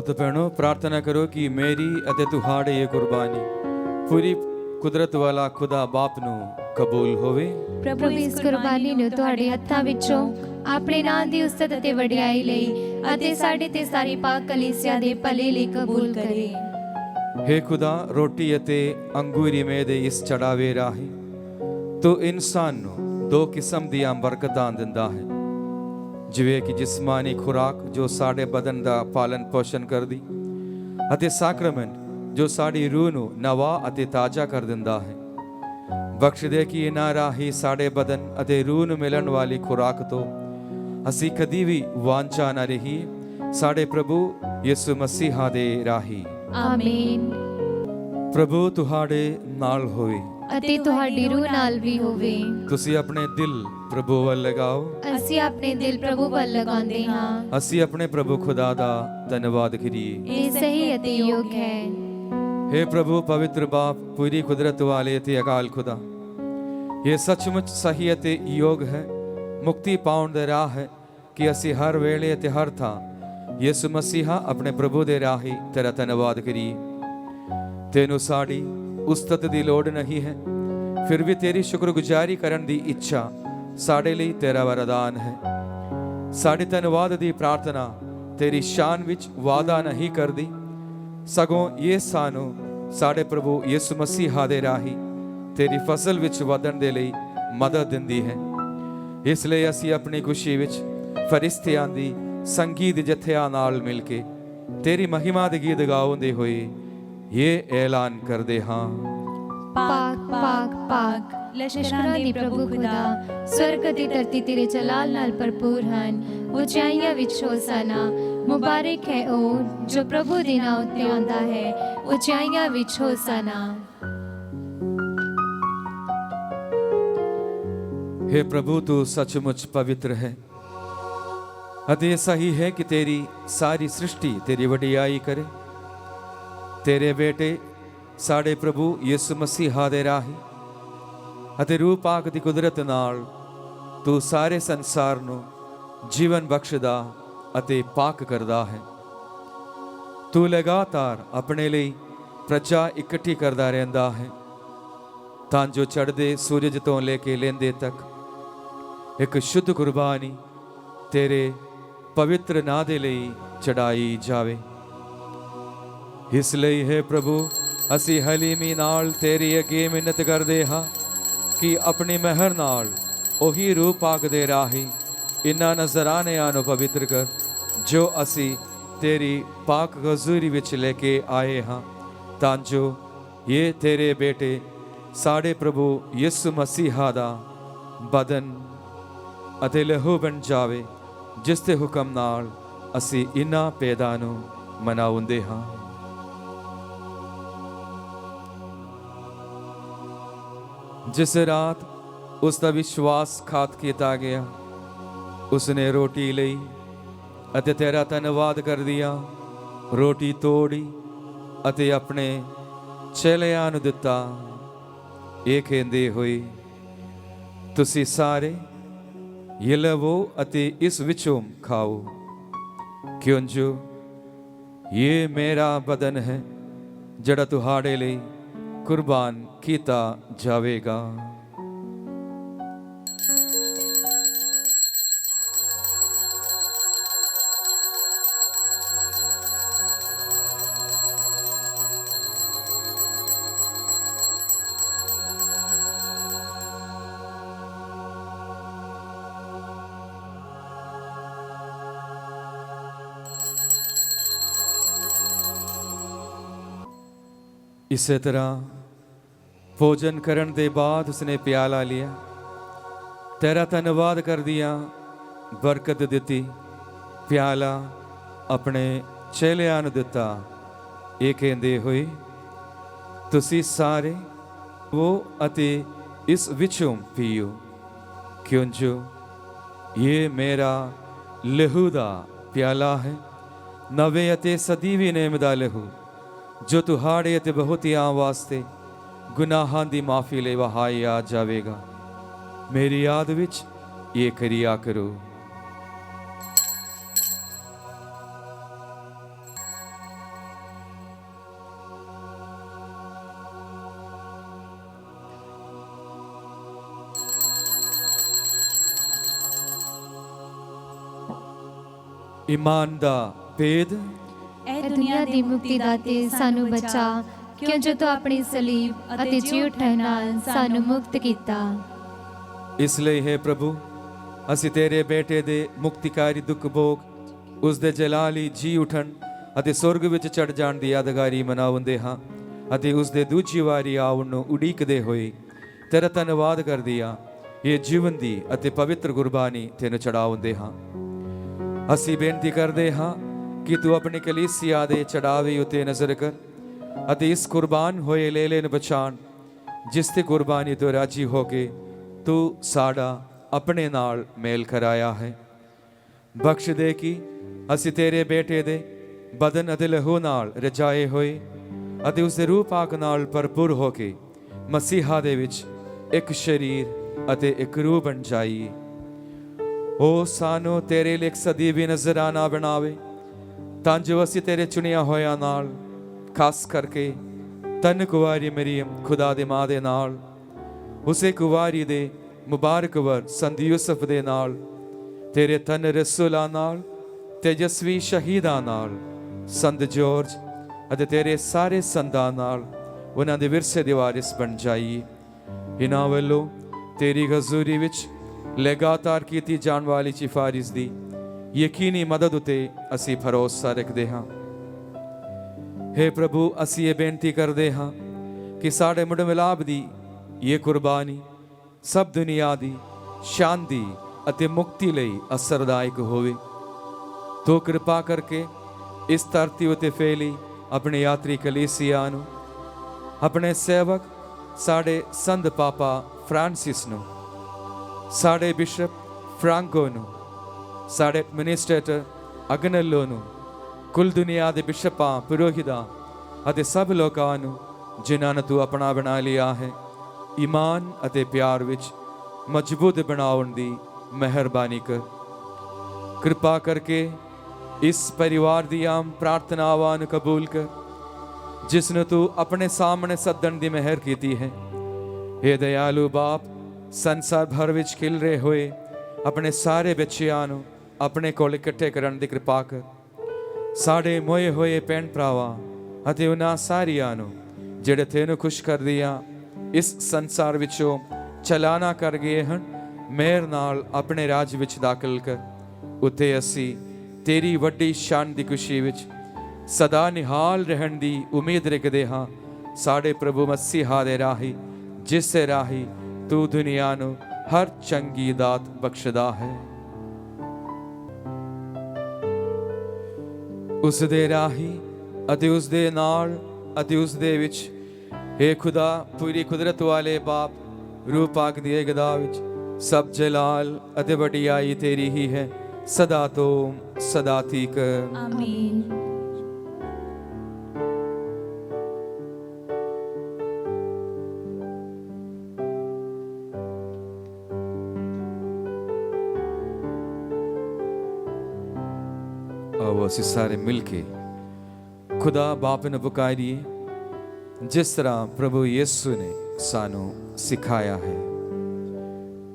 तो भैनों प्रार्थना करो कि मेरी ਅਤੇ ਤੁਹਾਡੇ ਇਹ ਕੁਰਬਾਨੀ ਪੂਰੀ ਕੁਦਰਤ ਵਾਲਾ ਖੁਦਾ ਬਾਪ ਨੂੰ ਕਬੂਲ ਹੋਵੇ। ਪ੍ਰਭੂ ਇਸ ਕੁਰਬਾਨੀ ਨੂੰ ਤੁਹਾਡੇ ਹੱਥਾਂ ਵਿੱਚੋਂ ਆਪਣੇ ਨਾਮ ਦੀ ਉਸਤਤ ਅਤੇ ਵਡਿਆਈ ਲਈ ਅਤੇ ਸਾਡੇ ਤੇ ਸਾਰੀ ਪਾਕ ਕਲੀਸਿਆ ਦੇ ਭਲੇ ਲਈ ਕਬੂਲ ਕਰੇ। हे खुदा, ਰੋਟੀ ਅਤੇ ਅੰਗੂਰੀ ਮੇਂ ਦੇ ਇਸ ਚੜਾਵੇ ਰਾਹੀਂ ਤੂੰ ਇਨਸਾਨ ਨੂੰ ਦੋ ਕਿਸਮ ਦੀਆਂ ਬਰਕਤਾਂ ਦਿੰਦਾ ਹੈ, ਜਿਵੇਂ ਕਿ ਜਿਸਮਾਨੀ ਖੁਰਾਕ ਜੋ ਸਾਡੇ ਬਦਨ ਦਾ ਪਾਲਣ ਪੋਸ਼ਣ ਕਰਦੀ ਅਤੇ ਸਾਕਰਮੈਂਟ ਜੋ ਸਾਡੀ ਰੂਹ ਨੂੰ ਨਵਾਂ ਅਤੇ ਤਾਜ਼ਾ ਕਰ ਦਿੰਦਾ ਹੈ। ਬਖਸ਼ ਦੇ ਕਿ ਇਹਨਾਂ ਰਾਹੀਂ ਸਾਡੇ ਬਦਨ ਅਤੇ ਰੂਹ ਨੂੰ ਮਿਲਣ ਵਾਲੀ ਖੁਰਾਕ ਤੋਂ ਅਸੀਂ ਕਦੀ ਵੀ ਵਾਂਝਾ ਨਾ ਰਹੀਏ, ਸਾਡੇ ਪ੍ਰਭੂ ਯਿਸੂ ਮਸੀਹਾ ਦੇ ਰਾਹੀਂ। ਆਮੀਨ। ਪ੍ਰਭੂ ਤੁਹਾਡੇ ਨਾਲ ਹੋਵੇ ਅਤੇ ਤੁਹਾਡੀ ਰੂਹ ਨਾਲ ਵੀ ਹੋਵੇ। ਤੁਸੀਂ ਆਪਣੇ ਦਿਲ ਪ੍ਰਭੂ ਵੱਲ ਲਗਾਓ। ਅਸੀਂ ਆਪਣੇ ਦਿਲ ਪ੍ਰਭੂ ਵੱਲ ਲਗਾਉਂਦੇ ਹਾਂ। ਅਸੀਂ ਆਪਣੇ ਪ੍ਰਭੂ ਖੁਦਾ ਦਾ ਧੰਨਵਾਦ ਕਰੀਏ। ਇਹ ਸਹੀ ਅਤੇ ਯੋਗ ਹੈ। हे प्रभु पवित्र बाप, पूरी कुदरत वाले ते अकाल खुदा, ये सचमुच सही ਅਤੇ ਯੋਗ ਹੈ, ਮੁਕਤੀ ਪਾਉਣ ਦਾ ਰਾਹ ਹੈ ਕਿ ਅਸੀਂ ਹਰ ਵੇਲੇ ਅਤੇ ਹਰ ਥਾਂ ਯਿਸੂ ਮਸੀਹਾ ਆਪਣੇ ਪ੍ਰਭੂ ਦੇ ਰਾਹੀਂ ਤੇਰਾ ਧੰਨਵਾਦ ਕਰੀਏ। ਤੈਨੂੰ ਸਾਡੀ ਉਸਤਤ ਦੀ ਲੋੜ ਨਹੀਂ ਹੈ, ਫਿਰ ਵੀ ਤੇਰੀ ਸ਼ੁਕਰਗੁਜ਼ਾਰੀ ਕਰਨ ਦੀ ਇੱਛਾ ਸਾਡੇ ਲਈ ਤੇਰਾ ਵਰਦਾਨ ਹੈ। ਸਾਡੀ ਧੰਨਵਾਦ ਦੀ ਪ੍ਰਾਰਥਨਾ ਤੇਰੀ ਸ਼ਾਨ ਵਿੱਚ ਵਾਅਦਾ ਨਹੀਂ ਕਰਦੀ, ਸਗੋਂ ਇਹ ਸਾਨੂੰ ਸਾਡੇ ਪ੍ਰਭੂ ਯਿਸੂ ਮਸੀਹਾ ਦੇ ਰਾਹੀਂ ਤੇਰੀ ਫਜ਼ਲ ਵਿੱਚ ਵਧਣ ਦੇ ਲਈ ਮਦਦ ਦਿੰਦੀ ਹੈ। ਇਸ ਲਈ ਅਸੀਂ ਆਪਣੀ ਖੁਸ਼ੀ ਵਿੱਚ ਫਰਿਸ਼ਤਿਆਂ ਦੀ ਸੰਗੀਤ ਜਥਿਆਂ ਨਾਲ ਮਿਲ ਕੇ ਤੇਰੀ ਮਹਿਮਾ ਦੇ ਗੀਤ ਗਾਉਂਦੇ ਹੋਏ ਇਹ ਐਲਾਨ ਕਰਦੇ ਹਾਂ। ਪਾਕ ਪਾਕ ਪਾਕ ਲਸ਼ਕਰਾਂ ਦੀ ਪ੍ਰਭੂ ਖੁਦਾ, ਸਵਰਗ ਅਤੇ ਧਰਤੀ ਤੇਰੇ ਜਲਾਲ ਨਾਲ ਭਰਪੂਰ ਹਨ। ਉਚਾਈਆਂ ਵਿੱਚ ਹੋਸਾਨਾ, ਮੁਬਾਰਕ ਹੈ ਉਹ ਜੋ ਪ੍ਰਭੂ ਦੇ ਨਾਂ ਉੱਤੇ ਆਉਂਦਾ ਹੈ। ਉਚਾਈਆਂ ਵਿੱਚ ਹੋਸਾਨਾ। हे प्रभु, तू सचमुच पवित्र है ਅਤੇ ਸਹੀ ਹੈ ਕਿ ਤੇਰੀ ਸਾਰੀ ਸ੍ਰਿਸ਼ਟੀ ਤੇਰੀ ਵਡਿਆਈ ਕਰੇ। ਤੇਰੇ ਬੇਟੇ ਸਾਡੇ ਪ੍ਰਭੂ ਯਿਸੂ ਮਸੀਹਾ ਦੇ ਰਾਹੀਂ ਅਤੇ ਰੂਹ ਪਾਕ ਦੀ ਕੁਦਰਤ ਨਾਲ ਤੂੰ ਸਾਰੇ ਸੰਸਾਰ ਨੂੰ ਜੀਵਨ ਬਖਸ਼ਦਾ ਅਤੇ ਪਾਕ ਕਰਦਾ ਹੈ। ਤੂੰ ਲਗਾਤਾਰ ਆਪਣੇ ਲਈ ਪ੍ਰਜਾ ਇਕੱਠੀ ਕਰਦਾ ਰਹਿੰਦਾ ਹੈ ਤਾਂ ਜੋ ਚੜ੍ਹਦੇ ਸੂਰਜ ਤੋਂ ਲੈ ਕੇ ਲੈਂਦੇ ਤੱਕ ਇੱਕ ਸ਼ੁੱਧ ਕੁਰਬਾਨੀ ਤੇਰੇ ਪਵਿੱਤਰ ਨਾਂ ਦੇ ਲਈ ਚੜਾਈ ਜਾਵੇ। ਇਸ ਲਈ ਹੈ ਪ੍ਰਭੂ, ਅਸੀਂ ਹਲੀਮੀ ਨਾਲ ਤੇਰੀ ਅੱਗੇ ਮਿੰਨਤ ਕਰਦੇ ਹਾਂ ਕਿ ਆਪਣੀ ਮਿਹਰ ਨਾਲ ਉਹੀ ਰੂਹ ਪਾਕ ਦੇ ਰਾਹੀਂ ਇਨ੍ਹਾਂ ਨਜ਼ਰਾਨਿਆਂ ਨੂੰ ਪਵਿੱਤਰ ਕਰ ਜੋ ਅਸੀਂ ਤੇਰੀ ਪਾਕ ਹਜ਼ੂਰੀ ਵਿੱਚ ਲੈ ਕੇ ਆਏ ਹਾਂ, ਤਾਂ ਜੋ ਇਹ ਤੇਰੇ ਬੇਟੇ ਸਾਡੇ ਪ੍ਰਭੂ ਯਿਸੂ ਮਸੀਹਾ ਦਾ ਬਦਨ ਅਤੇ ਲਹੂ ਬਣ ਜਾਵੇ, ਜਿਸ ਦੇ ਹੁਕਮ ਨਾਲ ਅਸੀਂ ਇਨ੍ਹਾਂ ਭੇਦਾਂ ਨੂੰ ਮਨਾਉਂਦੇ ਹਾਂ। ਜਿਸ ਰਾਤ ਉਸ ਦਾ ਵਿਸ਼ਵਾਸਘਾਤ ਕੀਤਾ ਗਿਆ, ਉਸਨੇ ਰੋਟੀ ਲਈ ਅਤੇ ਤੇਰਾ ਧੰਨਵਾਦ ਕਰਦਿਆਂ ਰੋਟੀ ਤੋੜੀ ਅਤੇ ਆਪਣੇ ਚੇਲਿਆਂ ਨੂੰ ਦਿੱਤਾ। ਇਹ ਕਹਿੰਦੇ ਹੋਏ, ਤੁਸੀਂ ਸਾਰੇ ਇਹ ਲਵੋ ਅਤੇ ਇਸ ਵਿੱਚੋਂ ਖਾਓ, ਕਿਉਂਜੋ ਇਹ ਮੇਰਾ ਬਦਨ ਹੈ ਜਿਹੜਾ ਤੁਹਾਡੇ ਲਈ ਕੁਰਬਾਨ ਕੀਤਾ ਜਾਵੇਗਾ। ਇਸੇ ਤਰ੍ਹਾਂ ਭੋਜਨ ਕਰਨ ਦੇ ਬਾਅਦ ਉਸਨੇ ਪਿਆਲਾ ਲਿਆ, ਤੇਰਾ ਧੰਨਵਾਦ ਕਰਦਿਆਂ ਬਰਕਤ ਦਿੱਤੀ, ਪਿਆਲਾ ਆਪਣੇ ਚੇਲਿਆਂ ਨੂੰ ਦਿੱਤਾ। ਇਹ ਕਹਿੰਦੇ ਹੋਏ, ਤੁਸੀਂ ਸਾਰੇ ਉਹ ਅਤੇ ਇਸ ਵਿੱਚੋਂ ਪੀਓ, ਕਿਉਂਜੋ ਇਹ ਮੇਰਾ ਲਹੂ ਦਾ ਪਿਆਲਾ ਹੈ, ਨਵੇਂ ਅਤੇ ਸਦੀਵੀ ਨੇਮ ਦਾ ਲਹੂ, ਜੋ ਤੁਹਾਡੇ ਅਤੇ ਬਹੁਤਿਆਂ ਵਾਸਤੇ ਗੁਨਾਹਾਂ ਦੀ ਮਾਫੀ ਲਈ ਵਹਾਇਆ ਜਾਵੇਗਾ। ਮੇਰੀ ਯਾਦ ਵਿੱਚ ਇਹ ਕਰਿਆ ਕਰੋ। ਈਮਾਨ ਦਾ ਭੇਦ। ਇਹ ਦੁਨੀਆ ਦੀ ਮੁਕਤੀ ਦਾਤੇ ਸਾਨੂੰ ਬਚਾ, ਕਿਉਂ ਜੋ ਤੂੰ ਆਪਣੀ ਸਲੀਬ ਅਤੇ ਜੀ ਉਠਣ ਨਾਲ ਸਾਨੂੰ ਮੁਕਤ ਕੀਤਾ। ਇਸ ਲਈ ਹੈ ਪ੍ਰਭੂ, ਅਸੀਂ ਤੇਰੇ ਬੇਟੇ ਦੇ ਮੁਕਤੀਕਾਰੀ ਦੁੱਖ ਭੋਗ, ਉਸ ਦੇ ਜਲਾਲੀ ਜੀ ਉਠਣ ਅਤੇ ਸੁਰਗ ਵਿੱਚ ਚੜ ਜਾਣ ਦੀ ਯਾਦਗਾਰੀ ਮਨਾਉਂਦੇ ਹਾਂ ਅਤੇ ਉਸ ਦੇ ਦੂਜੀ ਵਾਰੀ ਆਉਣ ਨੂੰ ਉਡੀਕਦੇ ਹੋਏ ਤੇਰਾ ਧੰਨਵਾਦ ਕਰਦਿਆਂ ਇਹ ਜੀਵਨ ਦੀ ਅਤੇ ਪਵਿੱਤਰ ਕੁਰਬਾਨੀ ਤੈਨੂੰ ਚੜਾਉਂਦੇ ਹਾਂ। ਅਸੀਂ ਬੇਨਤੀ ਕਰਦੇ ਹਾਂ ਕਿ ਤੂੰ ਆਪਣੀ ਕਲੀਸਿਆ ਦੇ ਚੜਾਵੇ ਉਤੇ ਨਜ਼ਰ ਕਰ ਅਤੇ ਇਸ ਕੁਰਬਾਨ ਹੋਏ ਲੇਲੇ ਨੂੰ ਪਛਾਣ, ਜਿਸ ਤੇ ਕੁਰਬਾਨੀ ਤੋਂ ਰਾਜੀ ਹੋ ਕੇ ਤੂੰ ਸਾਡਾ ਆਪਣੇ ਨਾਲ ਮੇਲ ਕਰਾਇਆ ਹੈ। ਬਖਸ਼ ਦੇ ਕਿ ਅਸੀਂ ਤੇਰੇ ਬੇਟੇ ਦੇ ਬਦਨ ਅਤੇ ਲਹੂ ਨਾਲ ਰਜਾਏ ਹੋਏ ਅਤੇ ਉਸ ਦੇ ਰੂਹ ਪਾਕ ਨਾਲ ਭਰਪੂਰ ਹੋ ਕੇ ਮਸੀਹਾ ਦੇ ਵਿੱਚ ਇੱਕ ਸਰੀਰ ਅਤੇ ਇੱਕ ਰੂਹ ਬਣ ਜਾਈਏ। ਉਹ ਸਾਨੂੰ ਤੇਰੇ ਲਈ ਇੱਕ ਸਦੀਵੀ ਨਜ਼ਰਾਨਾ ਬਣਾਵੇ, ਤਾਂ ਜੋ ਅਸੀਂ ਤੇਰੇ ਚੁਣਿਆ ਹੋਇਆਂ ਨਾਲ, ਖਾਸ ਕਰਕੇ ਧੰਨ ਕੁਵਾਰੀ ਮਰੀਮ ਖੁਦਾ ਦੀ ਮਾਂ ਦੇ ਨਾਲ, ਉਸੇ ਕੁਵਾਰੀ ਦੇ ਮੁਬਾਰਕ ਵਰ ਸੰਤ ਯੂਸਫ ਦੇ ਨਾਲ, ਤੇਰੇ ਧੰਨ ਰਸੂਲਾਂ ਨਾਲ, ਤੇਜਸਵੀ ਸ਼ਹੀਦਾਂ ਨਾਲ, ਸੰਤ ਜੋਰਜ ਅਤੇ ਤੇਰੇ ਸਾਰੇ ਸੰਤਾਂ ਨਾਲ ਉਹਨਾਂ ਦੇ ਵਿਰਸੇ ਦੇ ਵਾਰਿਸ ਬਣ ਜਾਈਏ। ਇਹਨਾਂ ਵੱਲੋਂ ਤੇਰੀ ਹਜ਼ੂਰੀ ਵਿੱਚ ਲਗਾਤਾਰ ਕੀਤੀ ਜਾਣ ਵਾਲੀ ਸਿਫਾਰਿਸ਼ ਦੀ ਯਕੀਨੀ ਮਦਦ ਉਤੇ ਅਸੀਂ ਭਰੋਸਾ ਰੱਖਦੇ ਹਾਂ। हे ਪ੍ਰਭੂ, ਅਸੀਂ ਇਹ ਬੇਨਤੀ ਕਰਦੇ ਹਾਂ ਕਿ ਸਾਡੇ ਮੁੜ ਮਿਲਾਪ ਦੀ ਇਹ ਕੁਰਬਾਨੀ ਸਭ ਦੁਨੀਆ ਦੀ ਸ਼ਾਂਤੀ ਅਤੇ ਮੁਕਤੀ ਲਈ ਅਸਰਦਾਇਕ ਹੋਵੇ। ਤੋ ਕਿਰਪਾ ਕਰਕੇ ਇਸ ਧਰਤੀ ਉਤੇ ਫੈਲੀ ਆਪਣੇ ਯਾਤਰੀ ਕਲੀਸਿਆ ਨੂੰ, ਆਪਣੇ ਸੇਵਕ ਸਾਡੇ ਸੰਤ ਪਾਪਾ ਫ੍ਰਾਂਸਿਸ ਨੂੰ, ਸਾਡੇ ਬਿਸ਼ਪ ਫ੍ਰਾਂਕੋ ਨੂੰ, ਸਾਡੇ ਐਡਮਿਨਿਸਟ੍ਰੇਟਰ ਅਗਨੈਲੋ ਨੂੰ, ਕੁੱਲ ਦੁਨੀਆ ਦੇ ਬਿਸ਼ਪਾਂ, ਪੁਰੋਹਿਤਾਂ ਅਤੇ ਸਭ ਲੋਕਾਂ ਨੂੰ ਜਿਨ੍ਹਾਂ ਨੂੰ ਤੂੰ ਆਪਣਾ ਬਣਾ ਲਿਆ ਹੈ, ਈਮਾਨ ਅਤੇ ਪਿਆਰ ਵਿੱਚ ਮਜ਼ਬੂਤ ਬਣਾਉਣ ਦੀ ਮਿਹਰਬਾਨੀ ਕਰ। ਕਿਰਪਾ ਕਰਕੇ ਇਸ ਪਰਿਵਾਰ ਦੀ ਆਮ ਪ੍ਰਾਰਥਨਾਵਾਂ ਨੂੰ ਕਬੂਲ ਕਰ ਜਿਸ ਨੂੰ ਤੂੰ ਆਪਣੇ ਸਾਹਮਣੇ ਸੱਦਣ ਦੀ ਮਿਹਰ ਕੀਤੀ ਹੈ। हे ਦਇਆਲੂ ਬਾਪ, ਸੰਸਾਰ ਭਰ ਵਿੱਚ ਖਿਲ ਰਹੇ ਹੋਏ ਆਪਣੇ ਸਾਰੇ ਬੱਚਿਆਂ ਨੂੰ ਆਪਣੇ ਕੋਲ ਇਕੱਠੇ ਕਰਨ ਦੀ ਕਿਰਪਾ ਕਰ। ਸਾਡੇ ਮੋਏ ਹੋਏ ਭੈਣ ਭਰਾਵਾਂ ਅਤੇ ਉਹਨਾਂ ਸਾਰਿਆਂ ਨੂੰ ਜਿਹੜੇ ਤੈਨੂੰ ਖੁਸ਼ ਕਰਦੀਆਂ ਇਸ ਸੰਸਾਰ ਵਿੱਚੋਂ ਚਲਾਣਾ ਕਰ ਗਏ ਹਨ, ਮਿਹਰ ਨਾਲ ਆਪਣੇ ਰਾਜ ਵਿੱਚ ਦਾਖਲ ਕਰ। ਉੱਥੇ ਅਸੀਂ ਤੇਰੀ ਵੱਡੀ ਸ਼ਾਨ ਦੀ ਖੁਸ਼ੀ ਵਿੱਚ ਸਦਾ ਨਿਹਾਲ ਰਹਿਣ ਦੀ ਉਮੀਦ ਰੱਖਦੇ ਹਾਂ। ਸਾਡੇ ਪ੍ਰਭੂ ਮਸੀਹਾ ਦੇ ਰਾਹੀਂ, ਜਿਸ ਦੇ ਰਾਹੀਂ ਤੂੰ ਦੁਨੀਆ ਨੂੰ ਹਰ ਚੰਗੀ ਦਾਤ ਬਖਸ਼ਦਾ ਹੈ, ਉਸ ਦੇ ਰਾਹੀਂ ਅਤੇ ਉਸ ਦੇ ਨਾਲ ਅਤੇ ਉਸ ਦੇ ਵਿੱਚ, हे ਖੁਦਾ, ਪੂਰੀ ਕੁਦਰਤ ਵਾਲੇ ਬਾਪ, ਰੂਹ ਪਾਕ ਦੀ ਏਕਤਾ ਵਿੱਚ ਸਭ ਜਲਾਲ ਅਤੇ ਵਡਿਆਈ ਤੇਰੀ ਹੀ ਹੈ, ਸਦਾ ਤੋਂ ਸਦਾ ਤੀਕ। ਆਮੀਨ। ਆਓ ਅਸੀਂ ਸਾਰੇ ਮਿਲ ਕੇ ਖੁਦਾ ਬਾਪ ਨੂੰ ਪੁਕਾਰੀਏ ਜਿਸ ਤਰ੍ਹਾਂ ਪ੍ਰਭੂ ਯਿਸੂ ਨੇ ਸਾਨੂੰ ਸਿਖਾਇਆ ਹੈ।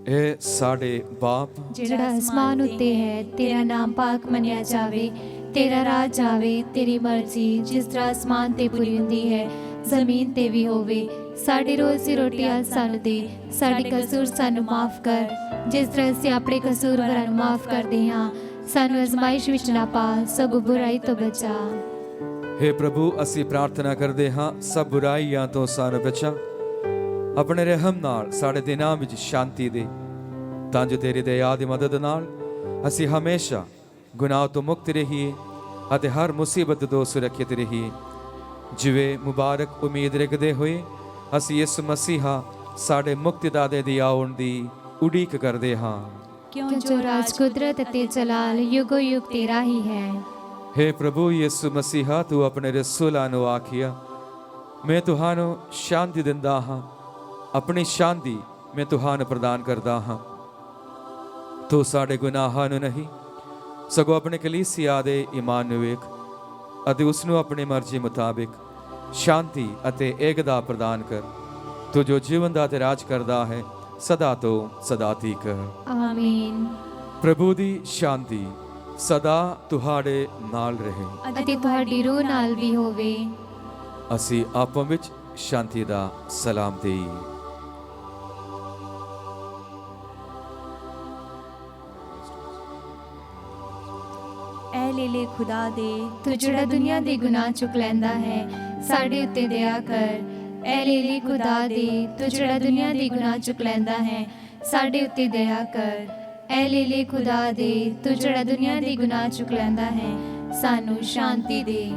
ਇਹ ਸਾਡੇ ਬਾਪ ਜਿਹੜਾ ਅਸਮਾਨ ਉੱਤੇ ਹੈ, ਤੇਰਾ ਨਾਮ ਪਾਕ ਮੰਨਿਆ ਜਾਵੇ, ਤੇਰਾ ਰਾਜ ਆਵੇ, ਤੇਰੀ ਮਰਜ਼ੀ ਜਿਸ ਤਰ੍ਹਾਂ ਅਸਮਾਨ ਤੇ ਪੂਰੀ ਹੁੰਦੀ ਹੈ ਜ਼ਮੀਨ ਤੇ ਵੀ ਹੋਵੇ। ਸਾਡੀ ਰੋਜ਼ ਦੀ ਰੋਟੀ ਅੱਜ ਸਾਨੂੰ ਦੇ, ਸਾਡੇ ਕਸੂਰ ਸਾਨੂੰ ਮਾਫ ਕਰ ਜਿਸ ਤਰ੍ਹਾਂ ਅਸੀਂ ਆਪਣੇ ਕਸੂਰਵਾਰਾਂ ਨੂੰ ਮਾਫ ਕਰਦੇ ਹਾਂ। ਸਾਨੂੰ ਅਜ਼ਮਾਇਸ਼ ਵਿੱਚ ਨਾ ਪਾ, ਸਗੋਂ ਬੁਰਾਈ ਤੋਂ ਬਚਾ। हे ਪ੍ਰਭੂ, ਅਸੀਂ ਪ੍ਰਾਰਥਨਾ ਕਰਦੇ ਹਾਂ ਸਭ ਬੁਰਾਈਆਂ ਤੋਂ ਸਾਨੂੰ ਬਚਾ। ਆਪਣੇ ਰਹਿਮ ਨਾਲ ਸਾਡੇ ਦਿਨਾਂ ਵਿੱਚ ਸ਼ਾਂਤੀ ਦੇ, ਤਾਂ ਜੋ ਤੇਰੀ ਦਇਆ ਦੀ ਮਦਦ ਨਾਲ ਅਸੀਂ ਹਮੇਸ਼ਾ ਗੁਨਾਹ ਤੋਂ ਮੁਕਤ ਰਹੀਏ ਅਤੇ ਹਰ ਮੁਸੀਬਤ ਤੋਂ ਸੁਰੱਖਿਅਤ ਰਹੀਏ। ਜਿਵੇਂ ਮੁਬਾਰਕ ਉਮੀਦ ਰੱਖਦੇ ਹੋਏ ਅਸੀਂ ਇਸ ਮਸੀਹਾ ਸਾਡੇ ਮੁਕਤੀਦਾਤੇ ਦੀ ਆਉਣ ਦੀ ਉਡੀਕ ਕਰਦੇ ਹਾਂ। ਕਿਉਂ ਜੋ ਰਾਜ, ਕੁਦਰਤ ਅਤੇ ਜਲਾਲ ਯੁਗੋ ਯੁਗ ਤੇਰਾ ਹੀ ਹੈ। हे ਪ੍ਰਭੂ ਯਿਸੂ ਮਸੀਹਾ, ਤੂੰ ਆਪਣੇ ਰਸੂਲਾਂ ਨੂੰ ਆਖਿਆ, ਮੈਂ ਤੁਹਾਨੂੰ ਸ਼ਾਂਤੀ ਦਿੰਦਾ ਹਾਂ, ਆਪਣੀ ਸ਼ਾਂਤੀ ਮੈਂ ਤੁਹਾਨੂੰ ਪ੍ਰਦਾਨ ਕਰਦਾ ਹਾਂ। ਤੂੰ ਸਾਡੇ ਗੁਨਾਹਾਂ ਨੂੰ ਨਹੀਂ ਸਗੋਂ ਆਪਣੇ ਕਲੀਸਿਆ ਦੇ ਈਮਾਨ ਨੂੰ ਵੇਖ ਅਤੇ ਉਸ ਨੂੰ ਆਪਣੀ ਮਰਜ਼ੀ ਮੁਤਾਬਿਕ ਸ਼ਾਂਤੀ ਅਤੇ ਏਕਤਾ ਪ੍ਰਦਾਨ ਕਰ। ਤੂੰ ਜੋ ਜੀਵਨ ਦਾ ਤੇ ਰਾਜ ਕਰਦਾ ਹੈ ਸਦਾ ਤੋਂ ਸਦਾ ਤੀਕ। ਆਮੀਨ। ਪ੍ਰਭੂ ਦੀ ਸ਼ਾਂਤੀ ਸਦਾ ਤੁਹਾਡੇ ਨਾਲ ਰਹੇ ਅਤੇ ਤੁਹਾਡੀ ਰੂਹ ਨਾਲ ਵੀ ਹੋਵੇ। ਅਸੀਂ ਆਪਸ ਵਿੱਚ ਸ਼ਾਂਤੀ ਦਾ ਸਲਾਮ ਦੇਈਏ। ਐ ਲੈ ਖੁਦਾ ਦੇ, ਤੂੰ ਜਿਹੜਾ ਦੁਨੀਆ ਦੇ ਗੁਨਾਹ ਚੁੱਕ ਲੈਂਦਾ ਹੈ, ਸਾਡੇ ਉੱਤੇ ਦਇਆ ਕਰ। ਐ ਲੈ ਖੁਦਾ ਦੇ, ਤੂੰ ਜਿਹੜਾ ਦੁਨੀਆ ਦੇ ਗੁਨਾਹ ਚੁੱਕ ਲੈਂਦਾ ਹੈ, ਸਾਡੇ ਉੱਤੇ ਦਇਆ ਕਰ। ਐ ਲੈ ਖੁਦਾ ਦੇ, ਤੂੰ ਜਿਹੜਾ ਦੁਨੀਆ ਦੇ ਗੁਨਾਹ ਚੁੱਕ ਲੈਂਦਾ ਹੈ, ਸਾਨੂੰ ਸ਼ਾਂਤੀ ਦੇ।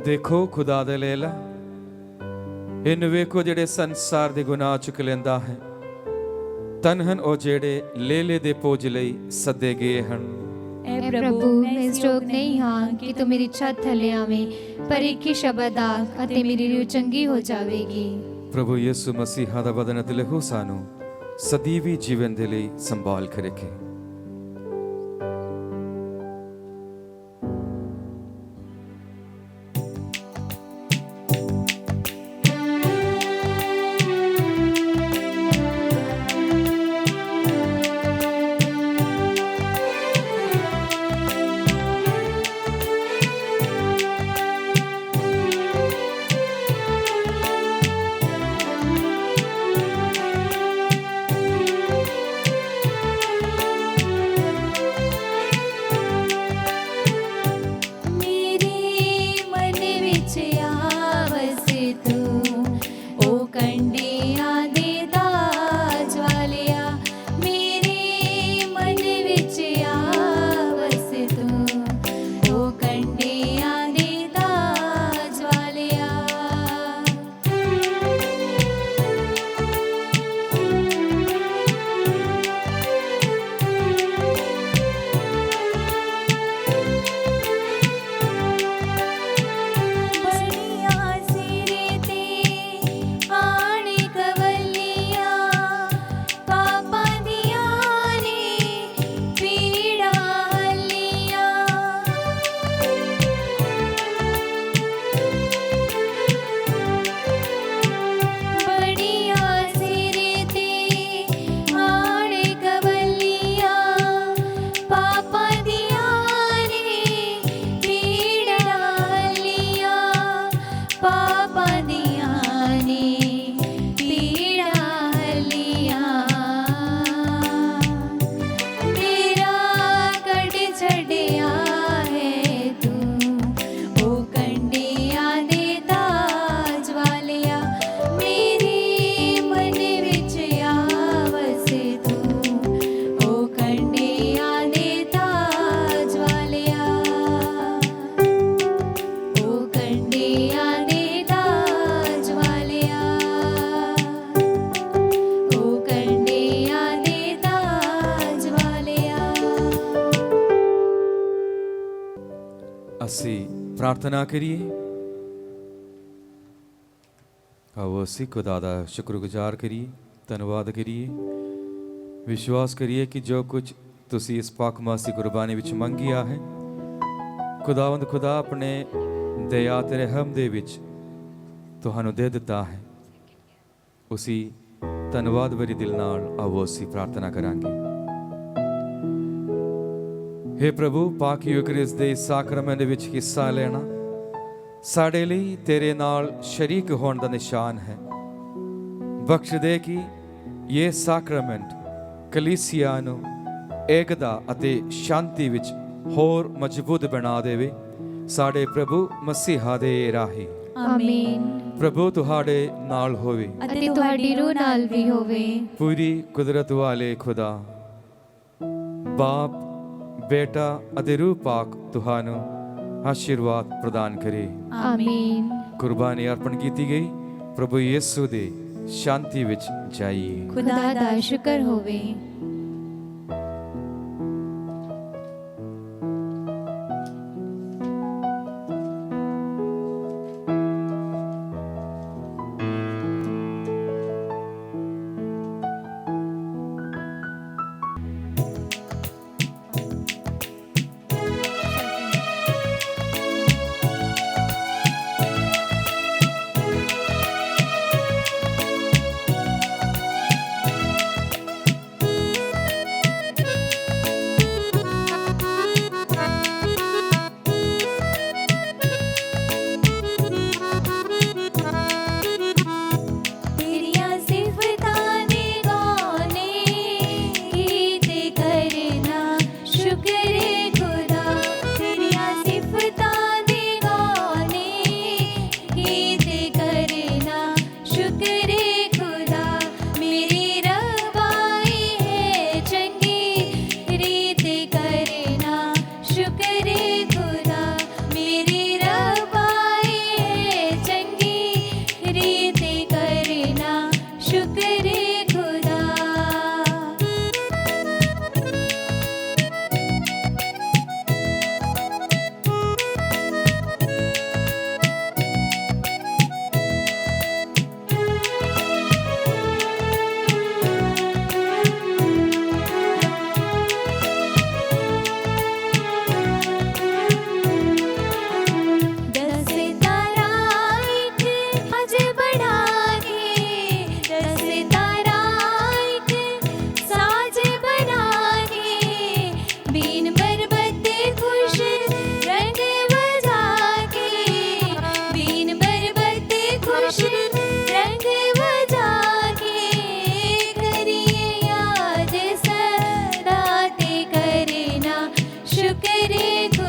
ਦੇਖੋ ਖੁਦਾ ਦੇ ਲੇਲਾ, ਇਹਨੂੰ ਵੇਖੋ ਜਿਹੜੇ ਸੰਸਾਰ ਦੇ ਗੁਨਾਹ ਚੁੱਕ ਲੈਂਦਾ ਹੈ। ਧੰਨ ਹਨ ਉਹ ਜਿਹੜੇ ਲੇਲੇ ਦੇ ਪੋਜ ਲਈ ਸੱਦੇ ਗਏ ਹਨ। ਐ ਪ੍ਰਭੂ, ਮੈਂ ਇਸ ਯੋਗ ਨਹੀਂ ਹਾਂ ਕਿ ਤੂੰ ਮੇਰੀ ਛੱਤ ਥੱਲੇ ਆਵੇਂ, ਪਰ ਇੱਕ ਹੀ ਸ਼ਬਦ ਆਖ ਅਤੇ ਮੇਰੀ ਰੂਹ ਚੰਗੀ ਹੋ ਜਾਵੇਗੀ। ਪ੍ਰਭੂ ਯਿਸੂ ਮਸੀਹਾ ਦਾ ਬਦਨ ਅਤੇ ਲਹੂ ਸਾਨੂੰ ਸਦੀਵੀ ਜੀਵਨ ਦੇ ਲਈ ਸੰਭਾਲ ਕੇ ਰੱਖੇ। ਅਸੀਂ ਪ੍ਰਾਰਥਨਾ ਕਰੀਏ। ਆਓ ਅਸੀਂ ਖੁਦਾ ਦਾ ਸ਼ੁਕਰਗੁਜ਼ਾਰ ਕਰੀਏ, ਧੰਨਵਾਦ ਕਰੀਏ, ਵਿਸ਼ਵਾਸ ਕਰੀਏ ਕਿ ਜੋ ਕੁਝ ਤੁਸੀਂ ਇਸ ਪਾਕਮਾਸੀ ਕੁਰਬਾਨੀ ਵਿੱਚ ਮੰਗਿਆ ਹੈ, ਖੁਦਾਵੰਦ ਖੁਦਾ ਆਪਣੇ ਦਇਆ ਤੇ ਰਹਿਮ ਦੇ ਵਿੱਚ ਤੁਹਾਨੂੰ ਦੇ ਦਿੱਤਾ ਹੈ। ਉਸੀ ਧੰਨਵਾਦ ਭਰੇ ਦਿਲ ਨਾਲ ਆਓ ਅਸੀਂ ਪ੍ਰਾਰਥਨਾ ਕਰਾਂਗੇ। हे ਪ੍ਰਭੂ, ਪਾਕ ਯੂਕਰਿਸਤ ਦੇ ਸਾਕਰਮੈਂਟ ਵਿੱਚ ਹਿੱਸਾ ਲੈਣਾ ਸਾਡੇ ਲਈ ਤੇਰੇ ਨਾਲ ਸ਼ਰੀਕ ਹੋਣ ਦਾ ਨਿਸ਼ਾਨ ਹੈ। ਬਖਸ਼ ਦੇ ਕਿ ਇਹ ਸਾਕਰਮੈਂਟ ਕਲੀਸਿਆ ਨੂੰ ਏਕਤਾ ਅਤੇ ਸ਼ਾਂਤੀ ਵਿੱਚ ਹੋਰ ਮਜ਼ਬੂਤ ਬਣਾ ਦੇਵੇ, ਸਾਡੇ ਪ੍ਰਭੂ ਮਸੀਹਾ ਦੇ ਰਾਹੀਂ। ਆਮੀਨ। ਪ੍ਰਭੂ ਤੁਹਾਡੇ ਨਾਲ ਹੋਵੇ ਅਤੇ ਤੁਹਾਡੀ ਰੂਹ ਨਾਲ ਵੀ ਹੋਵੇ। ਪੂਰੀ ਕੁਦਰਤ ਵਾਲੇ ਖੁਦਾ ਬਾਪ, ਬੇਟਾ ਅਤੇ ਰੂਹ ਪਾਕ ਤੁਹਾਨੂੰ ਆਸ਼ੀਰਵਾਦ ਪ੍ਰਦਾਨ ਕਰੇ। ਆਮੀਨ। ਕੁਰਬਾਨੀ ਅਰਪਣ ਕੀਤੀ ਗਈ ਪ੍ਰਭੂ ਯਿਸੂ ਦੇ ਸ਼ਾਂਤੀ ਵਿੱਚ ਜਾਈਏ। ਖੁਦਾ ਦਾ ਸ਼ੁਕਰ ਹੋਵੇ। शुक्र